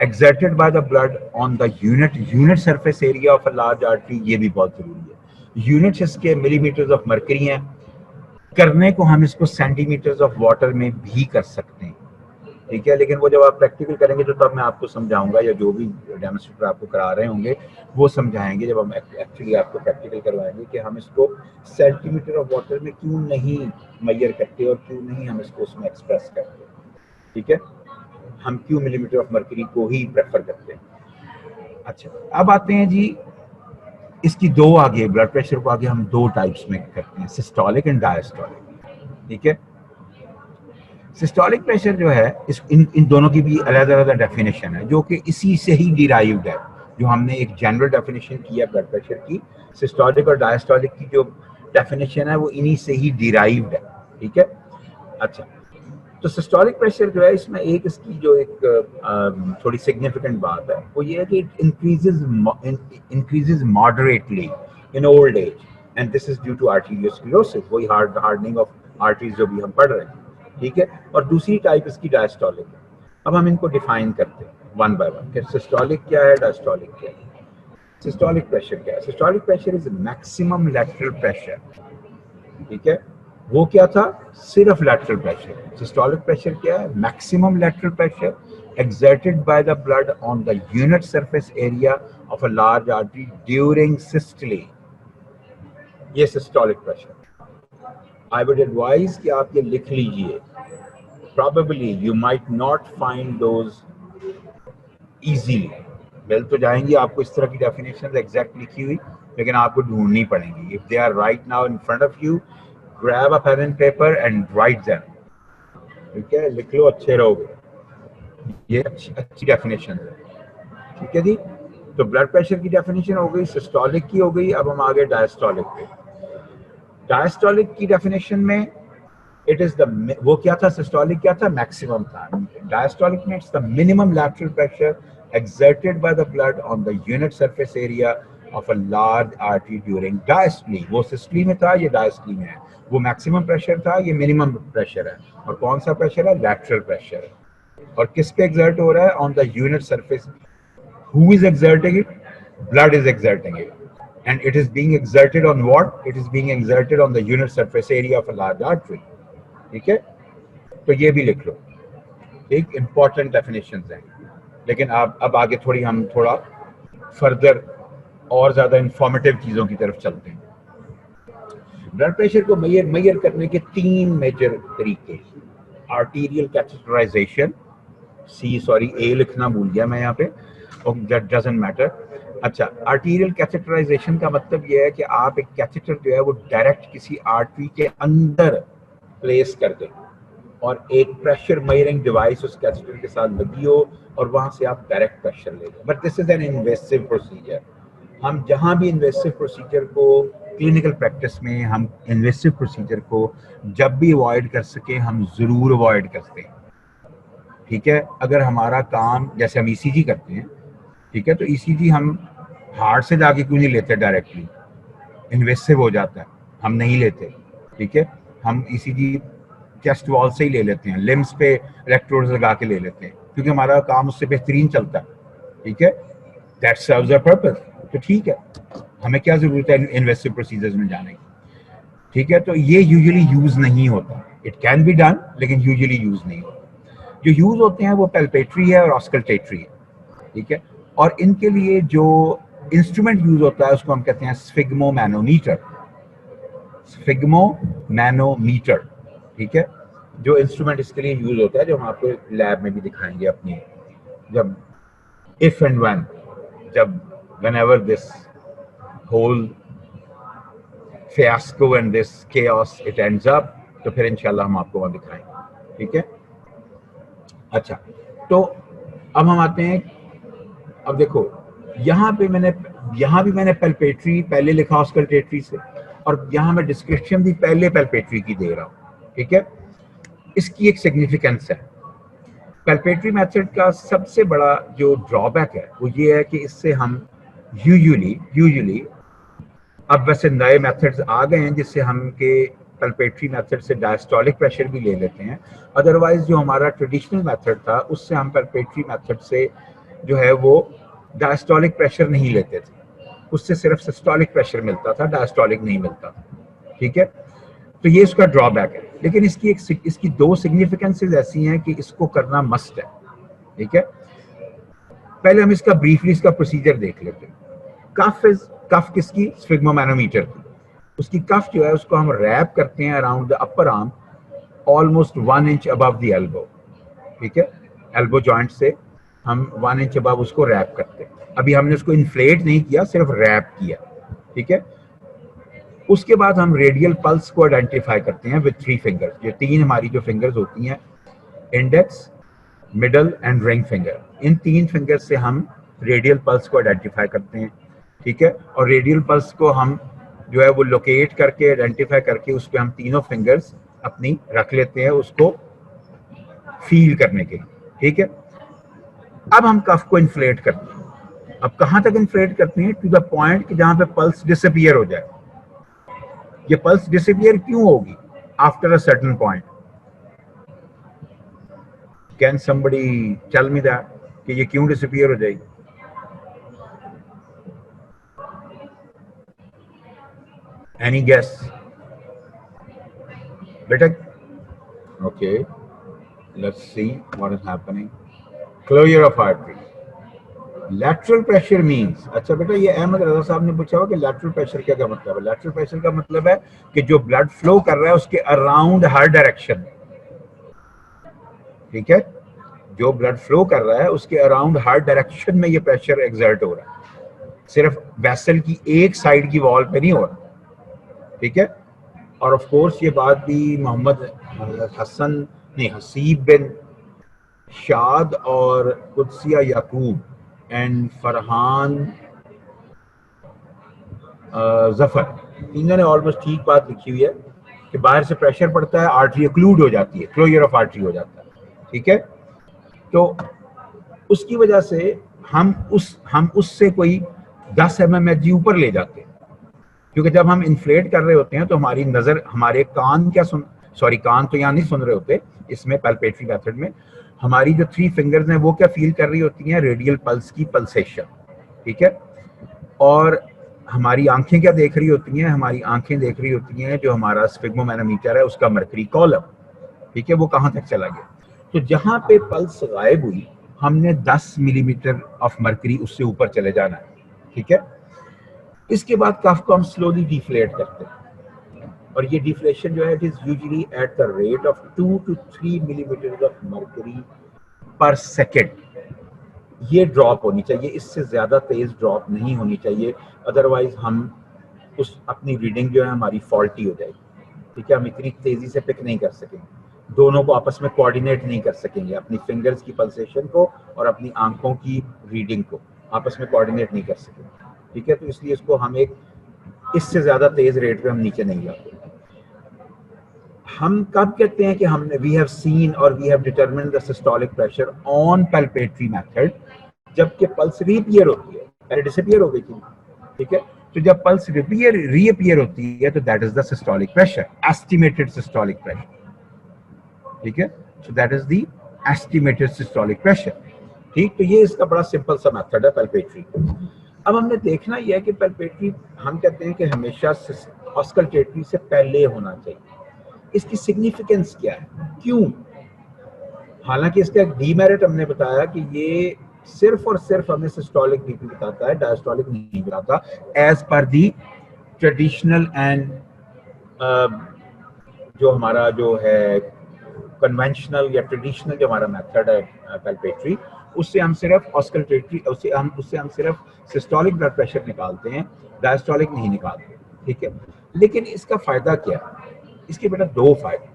exerted by the blood on the unit surface area of a large artery, ये भी बहुत जरूरी है। यूनिट्स इसके मिलीमीटर्स ऑफ मर्करी हैं, करने को हम इसको सेंटीमीटर्स ऑफ वाटर में भी कर सकते हैं, ठीक है। लेकिन वो जब आप प्रैक्टिकल करेंगे तो तब मैं आपको समझाऊंगा, या जो भी डेमोन्स्ट्रेटर आपको करा रहे होंगे वो समझाएंगे जब हम एक्चुअली आपको प्रैक्टिकल करवाएंगे कि हम इसको सेंटीमीटर ऑफ वाटर में क्यों नहीं मेजर करते और क्यों नहीं हम इसको उसमें एक्सप्रेस करते, ठीक है। हम क्यों मिलीमीटर ऑफ मर्करी को ही प्रेफर करते हैं। अच्छा, अब आते हैं जी इसकी दो, आगे ब्लड प्रेशर को आगे हम दो टाइप्स में करते हैं, सिस्टोलिक एंड डायस्टोलिक, ठीक है। सिस्टोलिक प्रेशर जो है इन दोनों की भी अलग अलग डेफिनेशन है, जो कि इसी से ही डिराइव्ड है, जो हमने एक जनरल डेफिनेशन की है ब्लड प्रेशर की। सिस्टोलिक और डायस्टोलिक की जो डेफिनेशन है वो इन्हीं से ही डिराइव्ड है, ठीक है। अच्छा, तो सिस्टोलिक प्रेशर जो है इसमें एक इसकी जो एक थोड़ी सिग्निफिकेंट बात है वो ये है कि it increases moderately in old age, and this is due to arteriosclerosis, वही हार्डनिंग ऑफ आर्टरीज जो भी हम पढ़ रहे हैं, ठीक है। और दूसरी टाइप इसकी डायस्टोलिक है। अब हम इनको डिफाइन करते हैं वन बाय वन कि सिस्टोलिक क्या है, डायस्टोलिक क्या है। सिस्टोलिक प्रेशर क्या है? Systolic pressure is maximum lateral pressure, ठीक है। वो क्या था? सिर्फ लैटरल प्रेशर। सिस्टोलिक प्रेशर क्या है? Maximum lateral pressure exerted by the blood on the unit surface area of a large artery during systole. ये systolic pressure. I would advise कि आप ये लिख लीजिए। Probably you might not find those easily. मिल तो जाएंगी आपको इस तरह की डेफिनेशन एग्जैक्ट लिखी हुई, लेकिन आपको ढूंढनी पड़ेंगी। If they are right now in front of you, grab a pen and paper and write them, ठीक है, लिख लो, अच्छे रहोगे। ये अच्छी डेफिनेशन है, ठीक है जी। तो ब्लड प्रेशर की डेफिनेशन हो गई, सिस्टोलिक की हो गई। अब हम आगे डायस्टोलिक पे। डायस्टोलिक की डेफिनेशन में इट इज द, वो क्या था? सिस्टोलिक क्या था? मैक्सिमम था। डायस्टोलिक में it's the minimum lateral pressure exerted by the blood on the unit surface area of a large artery during diastole. वो सिस्टली में था, ये डायस्टली में है। वो मैक्सिमम प्रेशर था, ये मिनिमम प्रेशर है। और कौन सा प्रेशर है? लैटरल प्रेशर है। और किस पे एग्जर्ट हो रहा है? On the unit surface. Who is exerting it? Blood is exerting it, and it is being exerted on what? It is being exerted on the unit surface area of a large artery, ठीक है। तो ये भी लिख लो, एक important definition है। लेकिन आप अब आगे हम थोड़ा फर्दर और ज्यादा इंफॉर्मेटिव चीजों की तरफ चलते हैं। ब्लड प्रेशर को मेजर करने के तीन मेजर तरीके। आर्टीरियल कैथेटराइजेशन, ए लिखना भूल गया मैं यहाँ पे, दैट डजंट मैटर। अच्छा, आर्टीरियल कैथेटराइजेशन का मतलब यह है कि आप एक कैथेटर जो है वो डायरेक्ट किसी आर्टरी के अंदर प्लेस कर दें और एक प्रेशर मेजरिंग डिवाइस उस कैथेटर के साथ लगी हो और वहां से आप डायरेक्ट प्रेशर ले लें। But this is an invasive procedure. हम जहां भी इन्वेसिव प्रोसीजर को क्लिनिकल प्रैक्टिस में हम इन्वेसिव प्रोसीजर को जब भी अवॉइड कर सके हम जरूर अवॉइड करते हैं, ठीक है। अगर हमारा काम, जैसे हम ईसीजी करते हैं, ठीक है, तो ईसीजी हम हार्ट से जाके क्यों नहीं लेते डायरेक्टली? इन्वेसिव हो जाता है, हम नहीं लेते, ठीक है। हम ईसीजी चेस्ट वॉल से ही ले लेते हैं, लिम्स पे इलेक्ट्रोड्स लगा के ले लेते हैं, क्योंकि हमारा काम उससे बेहतरीन चलता है, ठीक है। That serves a purpose. तो ठीक है, हमें क्या जरूरत है इन्वेसिव प्रोसीजर्स में जाने की, ठीक है। तो ये यूजुअली यूज नहीं होता। इट कैन बी डन, लेकिन यूजुअली यूज नहीं होता। जो यूज होते हैं वो पैल्पेटरी है और ऑस्कल्टेटरी है, ठीक है। और इनके लिए जो इंस्ट्रूमेंट यूज होता है उसको हम कहते हैं स्फिग्मोमैनोमीटर। स्फिग्मोमैनोमीटर, ठीक है। जो इंस्ट्रूमेंट इसके लिए यूज होता है, जो हम आपको लैब में भी दिखाएंगे अपनी, जब इफ एंड व्हेन, जब whenever this whole fiasco and this chaos it ends up, तो फिर इंशाल्लाह हम आपको वहां दिखाएंगे, ठीक है। अच्छा, तो अब हम आते हैं, अब देखो यहाँ भी मैंने पैल्पेटरी पहले लिखा ऑस्कल्टेटरी से, और यहाँ मैं डिस्क्रिप्शन भी पहले पैल्पेटरी की दे रहा हूँ, ठीक है। इसकी एक सिग्निफिकेंस है। पैल्पेटरी मेथड का सबसे बड़ा जो ड्रॉबैक है वो ये है कि इससे हम यूजुअली अब वैसे नए मेथड्स आ गए हैं जिससे हम के पैल्पेटरी मेथड से डायस्टोलिक प्रेशर भी ले लेते हैं। अदरवाइज जो हमारा ट्रेडिशनल मेथड था उससे हम पैल्पेटरी मेथड से जो है वो डायस्टोलिक प्रेशर नहीं लेते थे, उससे सिर्फ सिस्टोलिक प्रेशर मिलता था, डायस्टोलिक नहीं मिलता, ठीक है। तो ये इसका ड्रॉबैक है, लेकिन इसकी दो सिग्निफिकेंसेस ऐसी हैं कि इसको करना मस्ट है, ठीक है। पहले हम इसका ब्रीफली इसका प्रोसीजर देख लेते हैं। कफ किसकी? स्फिग्मोमैनोमीटर की। उसकी कफ जो है उसको हम रैप करते हैं around the upper arm, almost 1 inch above the elbow, ठीक है। एल्बो जॉइंट से हम 1 इंच अबव उसको रैप करते हैं। अभी हमने उसको इन्फ्लेट नहीं किया, सिर्फ रैप किया, ठीक है। उसके बाद हम रेडियल पल्स को आइडेंटिफाई करते हैं विद 3 फिंगर्स। ये 3 हमारी जो फिंगर्स होती हैं, index, middle and ring finger, in 3 fingers से हम रेडियल पल्स को आइडेंटिफाई करते हैं, ठीक है। और रेडियल पल्स को हम जो है वो लोकेट करके आइडेंटिफाई करके उस पर हम तीनों फिंगर्स अपनी रख लेते हैं उसको फील करने के लिए, ठीक है। अब हम कफ को इन्फ्लेट करते हैं। अब कहां तक इन्फ्लेट करते हैं? टू द पॉइंट कि जहां पे पल्स डिसअपियर हो जाए। ये पल्स डिसअपियर क्यों होगी after a certain point? Can somebody tell me that कि ये क्यों डिसअपियर हो जाएगी? एनी गेस बेटा? Okay, let's see what is happening. Closure of artery. Lateral pressure means, अच्छा बेटा ये अहमद रजा साहब ने पूछा हुआ कि लैटरल प्रेशर क्या मतलब है। लैटरल प्रेशर का मतलब है कि जो ब्लड फ्लो कर रहा है उसके अराउंड हर डायरेक्शन, ठीक है, जो ब्लड फ्लो कर रहा है उसके अराउंड हर डायरेक्शन में ये प्रेशर एक्सर्ट हो रहा है, सिर्फ वेसल की एक साइड की वॉल पे नहीं हो रहा, ठीक है। और ऑफ कोर्स ये बात भी मोहम्मद हसन नहीं हसीब बिन शाद और कुदसिया याकूब एंड फरहान जफर, इन्होंने ऑलमोस्ट ठीक बात लिखी हुई है कि बाहर से प्रेशर पड़ता है, आर्टरी ओक्लूड हो जाती है, क्लोजर ऑफ आर्टरी हो जाता है, ठीक है। तो उसकी वजह से हम उससे कोई 10 mm ऊपर ले जाते हैं, क्योंकि जब हम इन्फ्लेट कर रहे होते हैं तो हमारी नजर, हमारे कान क्या सुन, सॉरी कान तो यहाँ नहीं सुन रहे होते इसमें पैल्पेटरी मेथड में, हमारी जो 3 फिंगर्स हैं वो क्या फील कर रही होती हैं? रेडियल पल्स की पल्सेशन, ठीक है। और हमारी आंखें क्या देख रही होती हैं? हमारी आंखें देख रही होती हैं जो हमारा स्फिग्मोमैनोमीटर है उसका मर्करी कॉलम, ठीक है, वो कहाँ तक चला गया। तो जहां पे पल्स गायब हुई हमने 10 मिलीमीटर ऑफ मर्करी उससे ऊपर चले जाना है, ठीक है। इसके बाद कफ को हम स्लोली डिफ्लेट करते हैं, और ये डिफ्लेशन जो है it is usually at the rate of 2 to 3 millimetre of mercury पर सेकेंड। ये ड्रॉप होनी चाहिए, इससे ज्यादा तेज ड्रॉप नहीं होनी चाहिए, अदरवाइज हम उस अपनी रीडिंग जो है हमारी फॉल्टी हो जाएगी, ठीक है। हम इतनी तेजी से पिक नहीं कर सकेंगे, दोनों को आपस में कोऑर्डिनेट नहीं कर सकेंगे, अपनी फिंगर्स की पल्सेशन को और अपनी आंखों की रीडिंग को आपस में कोऑर्डिनेट नहीं कर सकेंगे, ठीक है। तो इसलिए इसको हम एक इससे ज्यादा तेज रेट पे हम नीचे नहीं लाते। हम कब कहते हैं कि हमने वी हैव सीन और we have determined the systolic pressure on palpatory method? जबकि पल्स रीअपीयर होती है, पहले डिसअपीयर हो गई थी, ठीक है। तो जब पल्स रीअपीयर होती है तो that is the systolic pressure, estimated systolic pressure, ठीक है। So that is the estimated systolic pressure, ठीक। तो ये इसका बड़ा सिंपल सा मेथड है पैल्पेटरी। अब हमने देखना यह है कि पैल्पेटरी हम कहते हैं कि हमेशा ऑस्कल्टेटरी से पहले होना चाहिए। इसकी सिग्निफिकेंस क्या है, क्यों? हालांकि इसका एक डीमेरिट हमने बताया कि ये सिर्फ और सिर्फ हमें सिस्टोलिक बीपी बताता है, डायस्टोलिक नहीं बताता, as per the traditional and जो हमारा जो है कन्वेंशनल या ट्रेडिशनल जो हमारा मेथड है पैल्पेटरी, उससे हम सिर्फ ऑस्कल्टेटरी उससे हम सिर्फ सिस्टोलिक ब्लड प्रेशर निकालते हैं, डायस्टोलिक नहीं निकालते, ठीक है। लेकिन इसका फायदा क्या है? इसके बेटा दो फायदे,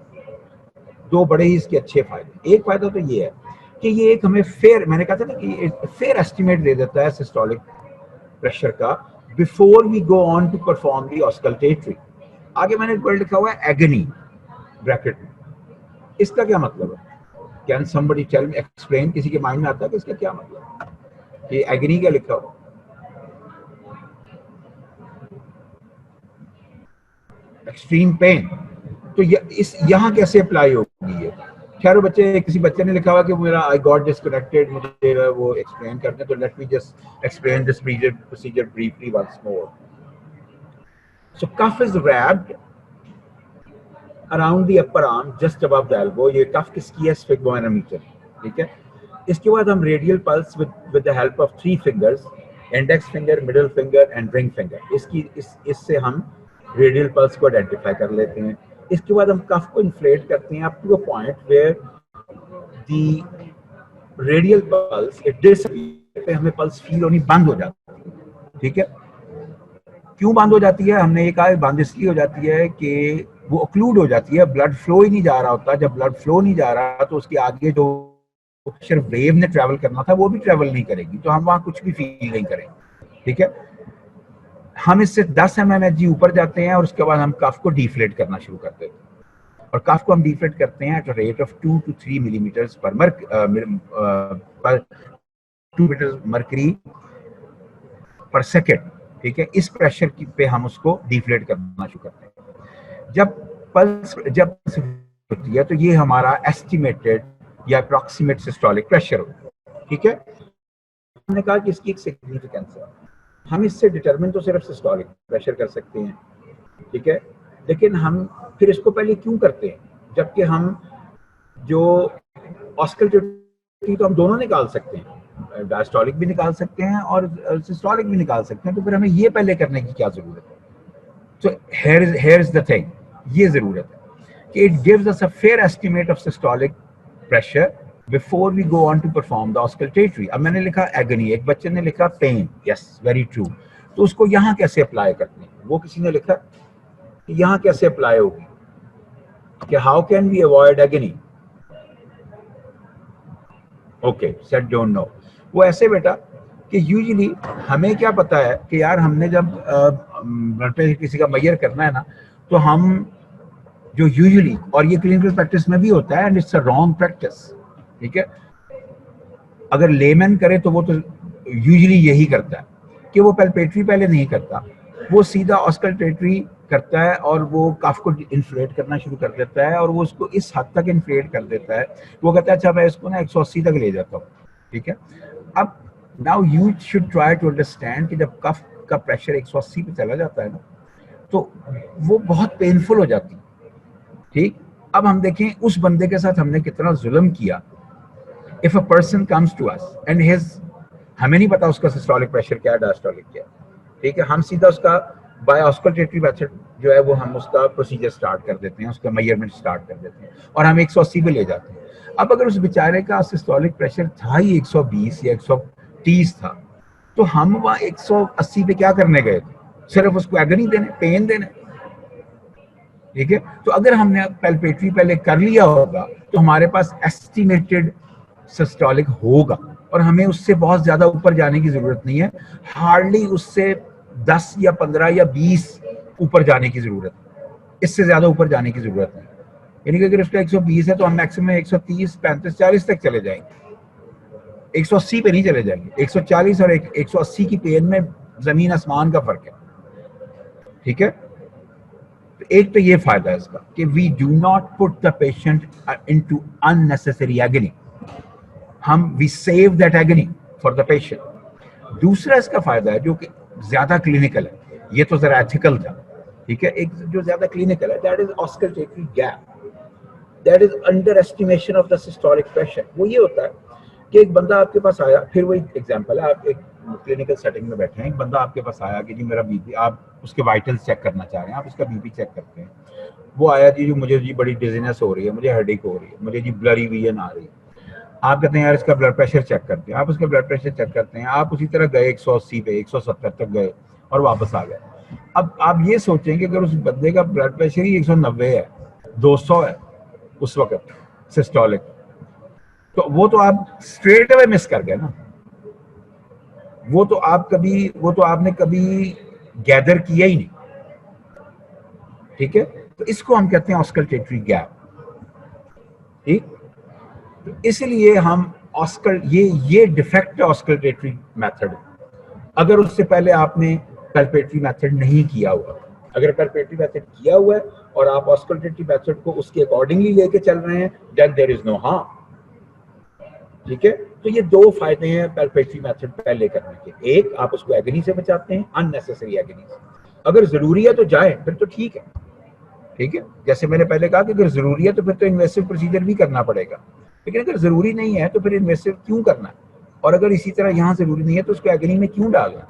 दो बड़े ही इसके अच्छे फायदे। एक फायदा तो ये है कि ये एक हमें फेयर, मैंने कहा था ना कि फेयर एस्टिमेट दे देता है सिस्टोलिक प्रेशर का before we go on to perform the auscultatory. आगे मैंने वर्ड लिखा हुआ है एगनी ब्रैकेट में, इसका क्या मतलब है? Can somebody tell me, explain, किसी के माइंड में आता है कि इसका क्या मतलब है? ये एगनी क्या लिखा हुआ? Extreme pain. तो इस यहाँ कैसे अप्लाई होगी ये? खैर बच्चे, किसी बच्चे ने लिखा हुआ कि मेरा आई गॉट डिस्कनेक्टेड, मुझे वो एक्सप्लेन करते, तो let me just explain this procedure briefly once more. So cuff is wrapped around the upper arm just above the elbow. ये कफ किसकी है? स्फिग्मोमैनोमीटर, ठीक है। इसके बाद हम radial pulse with the help of 3 fingers, index finger, middle finger and ring finger, इससे हम रेडियल पल्स को आइडेंटिफाई कर लेते हैं। इसके बाद हम कफ को इन्फ्लेट करते हैं up to a point where the radial pulse it disappear, पे हमें पल्स फील होनी बंद हो जाती है, ठीक है। क्यों बंद हो जाती है? हमने ये कहा बंद इसलिए हो जाती है कि वो ऑक्लूड हो जाती है, ब्लड फ्लो ही नहीं जा रहा होता। जब ब्लड फ्लो नहीं जा रहा तो उसके आगे जो सिर्फ वेव ने ट्रेवल करना था वो भी ट्रेवल नहीं करेगी, तो हम वहां कुछ भी फील नहीं करेंगे, ठीक है। हम इससे 10 mmHg ऊपर जाते हैं और उसके बाद हम कफ को डिफ्लेट करना शुरू कर देते हैं, और कफ को हम डिफ्लेट करते हैं at a rate of 2 to 3 millimetres पर 2 मीटर मरकरी पर सेकेंड। ठीक है, इस प्रेशर पे हम उसको डिफ्लेट करना शुरू करते हैं। जब पल्स होती है तो ये हमारा एस्टिमेटेड या अप्रॉक्सीमेट सिस्टोलिक प्रेशर होता है। ठीक है, हमने कहा कि इसकी एक सिग्निफिकेंस है, हम इससे डिटरमिन तो सिर्फ सिस्टोलिक प्रेशर कर सकते हैं। ठीक है, लेकिन हम फिर इसको पहले क्यों करते हैं, जबकि हम जो ऑस्कल्टेटरी तो हम दोनों निकाल सकते हैं, डायस्टोलिक भी निकाल सकते हैं और सिस्टोलिक भी निकाल सकते हैं, तो फिर हमें ये पहले करने की क्या जरूरत है? तो here is the thing, ये जरूरत है कि it gives us a fair estimate of systolic pressure before we go on to perform the auscultatory। अब मैंने लिखा agony, एक बच्चे ने लिखा pain, yes very true, तो उसको यहाँ कैसे अप्लाई करते हैं? वो किसी ने लिखा कि यहाँ कैसे अप्लाई होगी, कि how can we avoid agony? Okay, set don't know. वो ऐसे बेटा कि यूजुअली हमें क्या पता है कि यार हमने जब ब्लड प्रेशर किसी का मेजर करना है ना, तो हम जो यूजुअली, और ये क्लिनिकल प्रैक्टिस में भी होता है and it's a wrong practice. ठीक है, अगर लेमैन करे तो वो तो यूजुअली यही करता है कि वो पैल्पेटरी पहले नहीं करता, वो सीधा ऑस्कल्टेटरी करता है और वो कफ को इन्फ्लेट करना शुरू कर देता है, और वो उसको इस हद तक इन्फ्लेट कर देता है, वो कहता है अच्छा मैं इसको ना 180 तक ले जाता हूँ। ठीक है, अब now you should try to understand कि जब कफ का प्रेशर 180 पे चला जाता है ना, तो वो बहुत पेनफुल हो जाती है। ठीक, अब हम देखें उस बंदे के साथ हमने कितना जुल्म किया। If a person comes to us and his, हमें नहीं पता उसका सिस्टोलिक प्रेशर क्या है, डायस्टोलिक क्या है। ठीक है, हम सीधा उसका बाय ऑस्कल्टेटरी मेथड जो है वो हम उसका प्रोसीजर स्टार्ट कर देते हैं, उसका मेजरमेंट स्टार्ट कर देते हैं और हम 180 पे ले जाते हैं। अब अगर उस बेचारे का सिस्टोलिक प्रेशर था ही 120 या 130 था, तो हम वहाँ 180 पे क्या करने गए थे? सिर्फ उसको एगनी देने, पेन देने। ठीक है, तो अगर हमने पैल्पेटरी पहले कर लिया होगा तो हमारे पास एस्टिमेटेड सिस्टोलिक होगा और हमें उससे बहुत ज्यादा ऊपर जाने की जरूरत नहीं है, हार्डली उससे 10 या 15 या 20 ऊपर जाने की जरूरत है, इससे ज्यादा ऊपर जाने की जरूरत नहीं। यानी कि अगर उसका 120 है तो हम मैक्सिमम 130, 35, 40 तक चले जाएंगे, 180 पे नहीं चले जाएंगे। 140 और 180 की पेन में जमीन आसमान का फर्क है। ठीक है, एक तो ये फायदा है इसका कि we do not put the patient into unnecessary agony, हम we save that agony for the patient. दूसरा इसका फायदा है जो कि ज्यादा क्लिनिकल है, ये तो जरा एथिकल था। ठीक है, एक जो ज्यादा क्लिनिकल है, that is auscultatory gap, that is under estimation of the systolic pressure. वो ये होता है कि एक बंदा आपके पास आया, फिर वही एग्जांपल है, आप एक क्लिनिकल सेटिंग में बैठे हैं, एक बंदा आपके पास आया कि जी मेरा बीपी, आप उसके वाइटल्स चेक करना चाह रहे हैं, आप उसका बीपी चेक करते हैं। वो आया जी मुझे जी बड़ी डिजीनेस हो रही है, मुझे हेडेक हो रही है, मुझे जी ब्लरी विजन आ रही है। आप कहते हैं यार इसका ब्लड प्रेशर चेक करते हैं, आप उसका ब्लड प्रेशर चेक करते हैं, आप उसी तरह गए 180 पे 170 तक गए और वापस आ गए। अब आप ये सोचें कि अगर उस बंदे का ब्लड प्रेशर ही 190 है, 200 है उस वक्त सिस्टोलिक, तो वो तो आप स्ट्रेट अवे मिस कर गए ना, वो तो आपने कभी गैदर किया ही नहीं। ठीक है, तो इसको हम कहते हैं ऑस्कल्टेटरी गैप। ठीक, तो इसलिए हम ये डिफेक्ट है ऑस्कल्टेटरी मेथड। अगर उससे पहले आपने पैल्पेटरी मेथड नहीं किया हुआ, अगर पैल्पेटरी मेथड किया हुआ है और आप ऑस्कल्टेटरी मेथड को उसके अकॉर्डिंगली लेके चल रहे हैं, then there is no harm. ठीक है, तो ये दो फायदे हैं पैल्पेटरी मेथड पहले करने के। एक, आप उसको एगनी से बचाते हैं, अननेसेसरी एगनी से। अगर जरूरी है तो जाए, फिर तो ठीक है। ठीक है, जैसे मैंने पहले कहा कि अगर जरूरी है तो फिर तो इन्वेसिव प्रोसीजर भी करना पड़ेगा, लेकिन अगर जरूरी नहीं है तो फिर इन्वेसिव क्यों करना है? और अगर इसी तरह यहाँ जरूरी नहीं है तो उसको एगनी में क्यों डालना?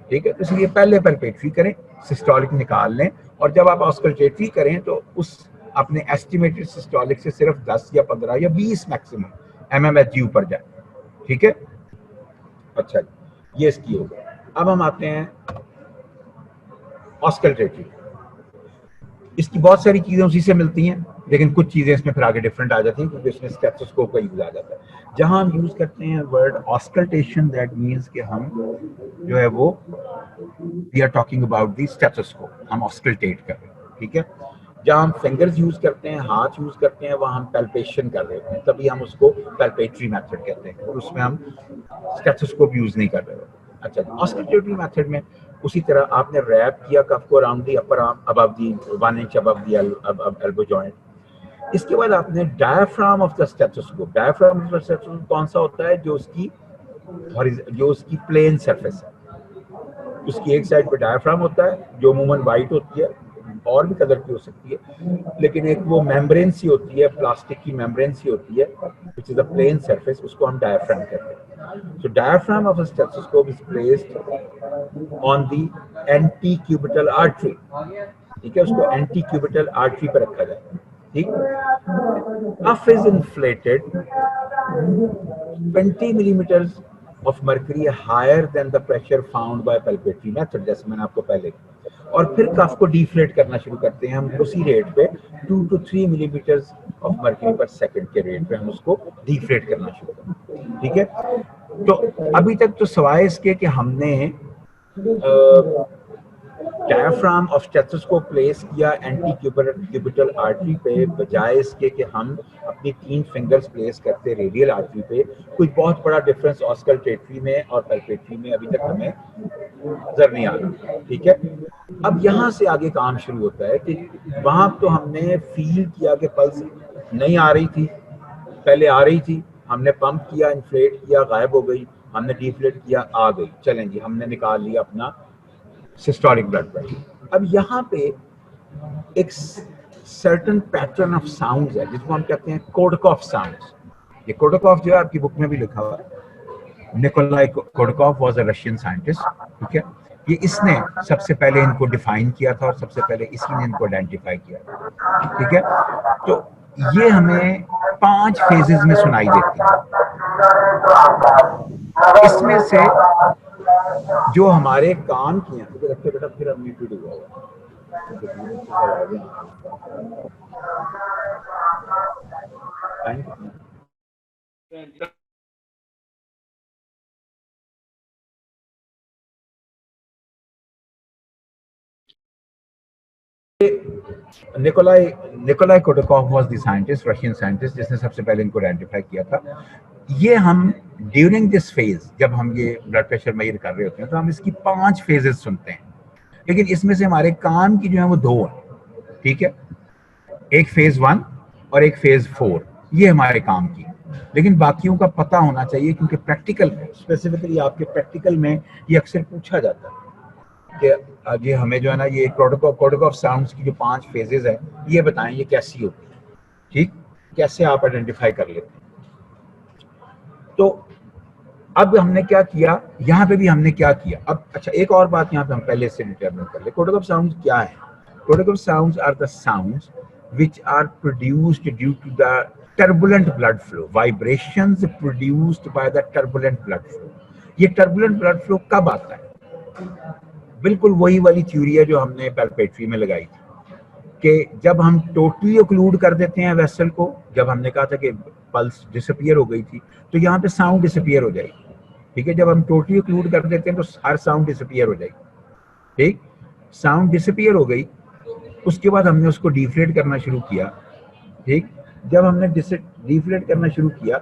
ठीक है, तो इसलिए पहले पैल्पेटरी करें, सिस्टोलिक निकाल लें, और जब आप ऑस्कल्टेटरी करें तो उस अपने एस्टिमेटेड सिस्टोलिक से सिर्फ 10 या 15 या 20 मैक्सिमम mmHg ऊपर जाए। ठीक है, अच्छा ये इसकी हो गई। अब हम आते हैं ऑस्कल्टेटरी। इसकी बहुत सारी चीजें उसी से मिलती हैं, लेकिन कुछ चीजें इसमें फिर आगे डिफरेंट आ जाती हैं क्योंकि इसमें स्टेथोस्कोप का यूज आ जाता है। जहां हम यूज करते हैं वर्ड ऑस्कल्टेशन, दैट मीन्स कि हम जो है वो we are talking about the stethoscope, हम ऑस्कल्टेट कर रहे हैं, ठीक है। जहाँ हम फिंगर्स यूज करते हैं, हाथ यूज करते हैं, वहाँ हम पैल्पेशन कर रहे होते हैं, तभी हम उसको पैल्पेटरी मेथड कहते हैं और उसमें हम स्टेथोस्कोप यूज नहीं कर रहे होते। अच्छा, ऑस्कल्टेटरी मेथड में उसी तरह आपने रैप किया कफ को around the upper arm above the 1 inch above the elbow joint. इसके बाद आपने diaphragm of the stethoscope, diaphragm of the stethoscope कौन सा होता है, जो उसकी प्लेन सरफेस है, उसकी एक साइड पे डायफ्राम होता है जो अमूमन वाइट होती है, और भी कलर की हो सकती है, लेकिन एक वो मेम्ब्रेन सी होती है, प्लास्टिक की मेम्ब्रेन सी होती है which is a plane surface, उसको हम डायफ्राम कहते हैं। So diaphragm of a stethoscope is placed on the antecubital artery, ठीक है, उसको एंटी क्यूबिटल आर्टरी पर रखा जाता है, ठीक। कफ is inflated 20 millimeters of mercury higher than the pressure found by palpatory method, जैसे मैंने आपको पहले कहा। और फिर कफ को डिफ्लेट करना शुरू करते हैं हम उसी रेट पे 2 to 3 millimeters of mercury per second के रेट पे हम उसको डिफ्लेट करना शुरू करते हैं, ठीक है। तो अभी तक तो सवाए इसके कि हमने डायफ्राम ऑफ स्टेथोस्कोप प्लेस किया एंटी क्यूबिटल आर्टरी पे, बजाय इसके कि हम अपनी 3 फिंगर्स प्लेस करते रेडियल आर्टरी पे। कोई बहुत बड़ा डिफरेंस ऑस्कल्टेटरी में और पैल्पेटरी में अभी तक हमें नजर नहीं आ रहा, ठीक है। अब यहाँ से आगे काम शुरू होता है कि वहां तो हमने फील किया कि पल्स नहीं आ रही थी, पहले आ रही थी, हमने पंप किया, इन्फ्लेट किया, गायब हो गई, हमने डिफ्लेट किया, आ गई, चलें जी, हमने निकाल लिया अपना सिस्टोलिक ब्लड प्रेशर। अब यहाँ पे एक सर्टेन पैटर्न ऑफ साउंड्स है जिसको हम कहते हैं कोडकॉफ साउंड्स। ये कोडकॉफ जो है आपकी बुक में भी लिखा हुआ है, Nikolai Korotkoff was a Russian scientist, ठीक है। ये इसने सबसे पहले इनको डिफाइन किया था और सबसे पहले इसी ने इनको आइडेंटिफाई किया था, ठीक है। तो ये हमें 5 फेजेस में सुनाई देती है। इसमें से जो हमारे कान की हैं, तो रखते बेटा फिर हम म्यूट हुआ होगा। Nikolai Nikolai Korotkoff was the scientist, Russian scientist, जिसने सबसे पहले इनको आइडेंटिफाई किया था। ये हम ड्यूरिंग दिस फेज, जब हम ये ब्लड प्रेशर मेजर कर रहे होते हैं, तो हम इसकी 5 फेजेस सुनते हैं, लेकिन इसमें से हमारे कान की जो है वो 2 है, ठीक है। एक फेज 1 और एक फेज 4, ये हमारे काम की, लेकिन बाकियों का पता होना चाहिए क्योंकि प्रैक्टिकल में, स्पेसिफिकली आपके प्रैक्टिकल में ये अक्सर पूछा जाता है कि ये हमें जो है ना ये कोडकॉफ साउंड्स की जो 5 फेजेस है, ये बताएं ये कैसी होती है, ठीक, कैसे आप आइडेंटिफाई कर लेते हैं। तो अब हमने क्या किया, यहाँ पे भी हमने क्या किया। अब अच्छा, एक और बात यहाँ पे हम पहले से डिटरमिन कर ले, कोडकॉफ साउंड्स क्या है। Korotkoff sounds are the sounds which are produced due to the turbulent blood flow, vibrations produced by the turbulent blood flow। ये turbulent blood flow कब आता है, बिल्कुल वही वाली थ्योरी है जो हमने पैल्पेटरी में लगाई थी कि जब हम टोटली ऑक्लूड कर देते हैं वेसल को, जब हमने कहा था कि पल्स डिसअपियर हो गई थी, तो यहाँ पे साउंड डिसअपियर हो जाएगी, ठीक है। जब हम टोटली ऑक्लूड कर देते हैं तो हर साउंड डिसअपियर हो जाएगी, ठीक। साउंड डिसअपियर हो गई, उसके बाद हमने उसको डिफ्लेट करना शुरू किया, ठीक। जब हमने डिफ्लेट करना शुरू किया,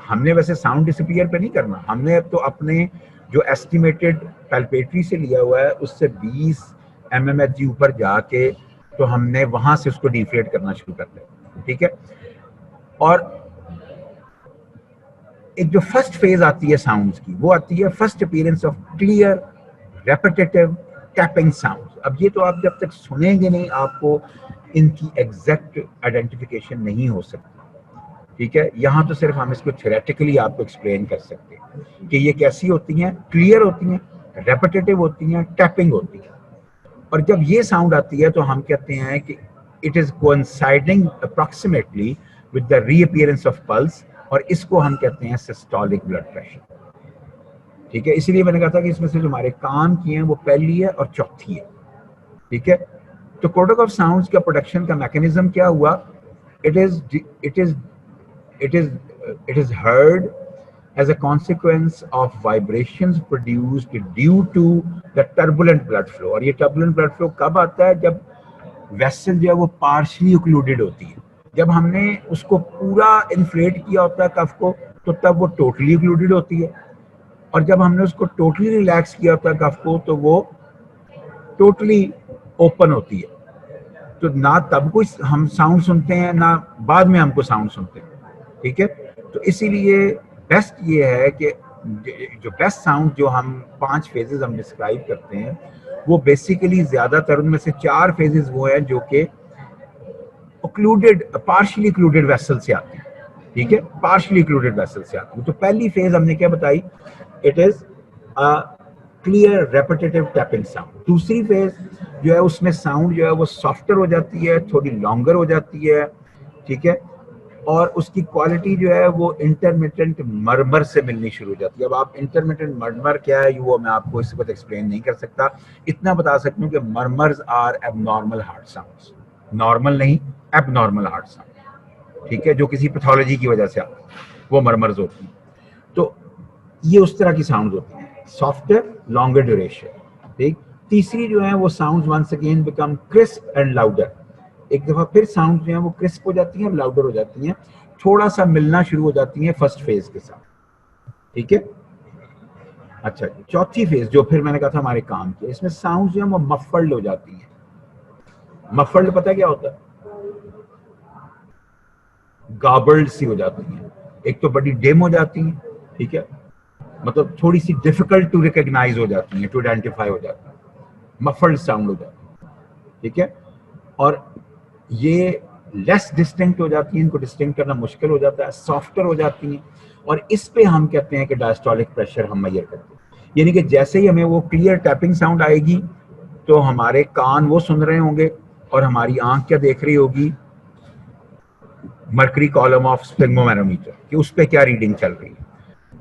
हमने वैसे साउंड डिसअपियर पे नहीं करना, हमने तो अपने जो एस्टिमेटेड पैल्पेटरी से लिया हुआ है उससे 20 mmHg ऊपर जाके तो हमने वहां से उसको डिफ्लेट करना शुरू कर दिया, ठीक है। और एक जो फर्स्ट फेज आती है साउंड्स की, वो आती है first appearance of clear repetitive tapping sounds. अब ये तो आप जब तक सुनेंगे नहीं, आपको इनकी एग्जैक्ट आइडेंटिफिकेशन नहीं हो सकती, ठीक है। यहाँ तो सिर्फ हम इसको थ्योरेटिकली आपको एक्सप्लेन कर सकते हैं कि ये कैसी होती हैं, क्लियर होती हैं, रेपिटेटिव होती हैं, टैपिंग होती है। और जब ये साउंड आती है तो हम कहते हैं कि it is coinciding approximately with the reappearance of pulse, और इसको हम कहते हैं सिस्टोलिक ब्लड प्रेशर, ठीक है। इसलिए मैंने कहा था कि इसमें से जो हमारे कान की हैं वो पहली है और चौथी है, ठीक है। तो कोडकॉफ साउंड्स का प्रोडक्शन का मैकेनिज्म क्या हुआ, it is it is it is it is heard as a consequence of vibrations produced due to the turbulent blood flow. और ये turbulent blood flow कब आता है? जब वेसल जो है वो पार्शली ओक्लूडेड होती है। जब हमने उसको पूरा इन्फ्लेट किया होता है कफ को, तो तब वो टोटली ओक्लूडेड होती है, और जब हमने उसको टोटली रिलैक्स किया होता है कफ को, तो वो टोटली ओपन होती है। तो ना तब कोई हम साउंड सुनते हैं, ना बाद में हमको साउंड सुनते हैं, ठीक है। तो इसीलिए बेस्ट ये है कि जो बेस्ट साउंड जो हम 5 फेजेस हम डिस्क्राइब करते हैं, वो बेसिकली ज्यादातर उनमें से 4 फेजेस वो हैं जो कि ओक्लूडेड, पार्शियली ओक्लूडेड वेसल से आती है, ठीक है, पार्शियली ओक्लूडेड वेसल से आती है। तो पहली फेज हमने क्या बताई? It is a clear repetitive tapping sound. दूसरी फेज जो है उसमें साउंड जो है वो सॉफ्टर हो जाती है, थोड़ी लॉन्गर हो जाती है, ठीक है, और उसकी क्वालिटी जो है वो इंटरमिटेंट मरमर से मिलनी शुरू हो जाती है। अब आप इंटरमिटेंट मरमर क्या है वो मैं आपको इस वक्त एक्सप्लेन नहीं कर सकता, इतना बता सकता हूँ कि murmurs are abnormal heart sounds, normal नहीं, एबनॉर्मल हार्ट साउंड, ठीक है, जो किसी पैथोलॉजी की वजह से आते हैं, वो मरमर्स होती हैं। तो ये उस तरह की साउंड होती है, सॉफ्टर, लॉन्गर ड्यूरेशन, ठीक। तीसरी जो है वो sounds once again become crisp and louder. एक दफा फिर साउंड जो है वो क्रिस्प हो जाती हैं और लाउडर हो जाती हैं, थोड़ा सा मिलना शुरू हो जाती हैं फर्स्ट फेज के साथ, ठीक है। अच्छा, चौथी फेज जो फिर मैंने कहा था हमारे काम की, इसमें साउंड जो है वो मफल्ड हो जाती हैं। मफल्ड पता है क्या होता है? गाबल्ड सी हो जाती हैं, एक तो बड़ी डिम हो जाती हैं, ठीक है, मतलब थोड़ी सी डिफिकल्ट टू रिकॉग्नाइज हो जाती हैं, टू आइडेंटिफाई हो जाती है, मफल्ड साउंड हो जाती है, ठीक है। और ये लेस डिस्टिंक्ट हो जाती हैं, इनको डिस्टिंक्ट करना मुश्किल हो जाता है, सॉफ्टर हो जाती हैं, और इस पे हम कहते हैं कि डायस्टोलिक प्रेशर हम मेजर करते हैं। यानी कि जैसे ही हमें वो क्लियर टैपिंग साउंड आएगी, तो हमारे कान वो सुन रहे होंगे और हमारी आंख क्या देख रही होगी? मर्करी कॉलम ऑफ स्फिग्मोमेनोमीटर कि उस पर क्या रीडिंग चल रही है।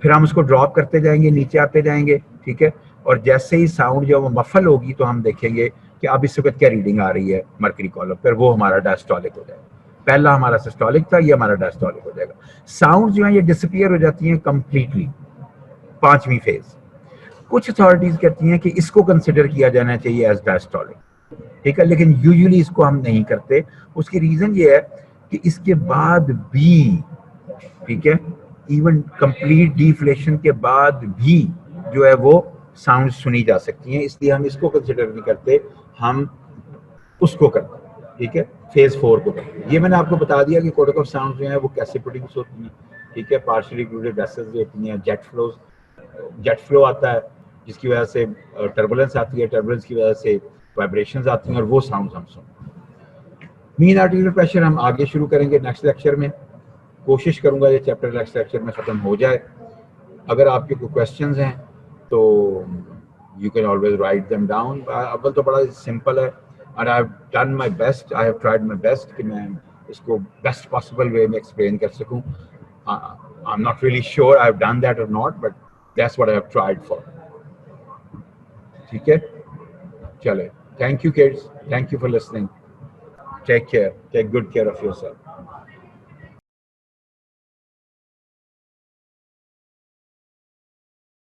फिर हम उसको ड्रॉप करते जाएंगे, नीचे आते जाएंगे, ठीक है, और जैसे ही साउंड जो वो मफल होगी तो हम देखेंगे कि अब इस वक्त क्या रीडिंग आ रही है मर्करी कॉलम पर, वो हमारा डायस्टोलिक हो जाएगा। पहला हमारा सिस्टोलिक था, ये हमारा डायस्टोलिक हो जाएगा। साउंड जो है ये डिसअपीयर हो जाती हैं कंप्लीटली, पांचवी फेज। कुछ अथॉरिटीज कहती हैं कि इसको कंसिडर किया जाना चाहिए एज डायस्टोलिक, ठीक है, लेकिन यूजुअली इसको हम नहीं करते। उसकी रीजन ये है कि इसके बाद भी, ठीक है, इवन कंप्लीट डिफ्लेशन के बाद भी जो है वो साउंड सुनी जा सकती हैं, इसलिए हम इसको कंसिडर नहीं करते, हम उसको करते हैं, ठीक है, फेज 4 को करते हैं। ये मैंने आपको बता दिया कि कोर्टिकल साउंड जो है वो कैसे प्रोड्यूस होती हैं, ठीक है, पार्शियली इंक्लूडेड वेसल्स जो होती हैं, जेट फ्लो आता है जिसकी वजह से टर्बुलेंस आती है, टर्बुलेंस की वजह से वाइब्रेशंस आती हैं और वो साउंड हम सुनते हैं। मीन आर्टिकुलर प्रेशर हम आगे शुरू करेंगे नेक्स्ट लेक्चर में, कोशिश करूंगा ये चैप्टर नेक्स्ट लेक्चर में ख़त्म हो जाए। अगर आपके कोई क्वेश्चंस हैं तो you can always write them down. अव्वल तो बड़ा सिंपल है, and I have done my best, I have tried my best कि मैं इसको बेस्ट पॉसिबल वे में एक्सप्लेन कर सकूं। I am not really sure I have done that और not, but that's what I have tried for, ठीक है। चले, thank you kids, thank you for listening, take care, take good care of yourself.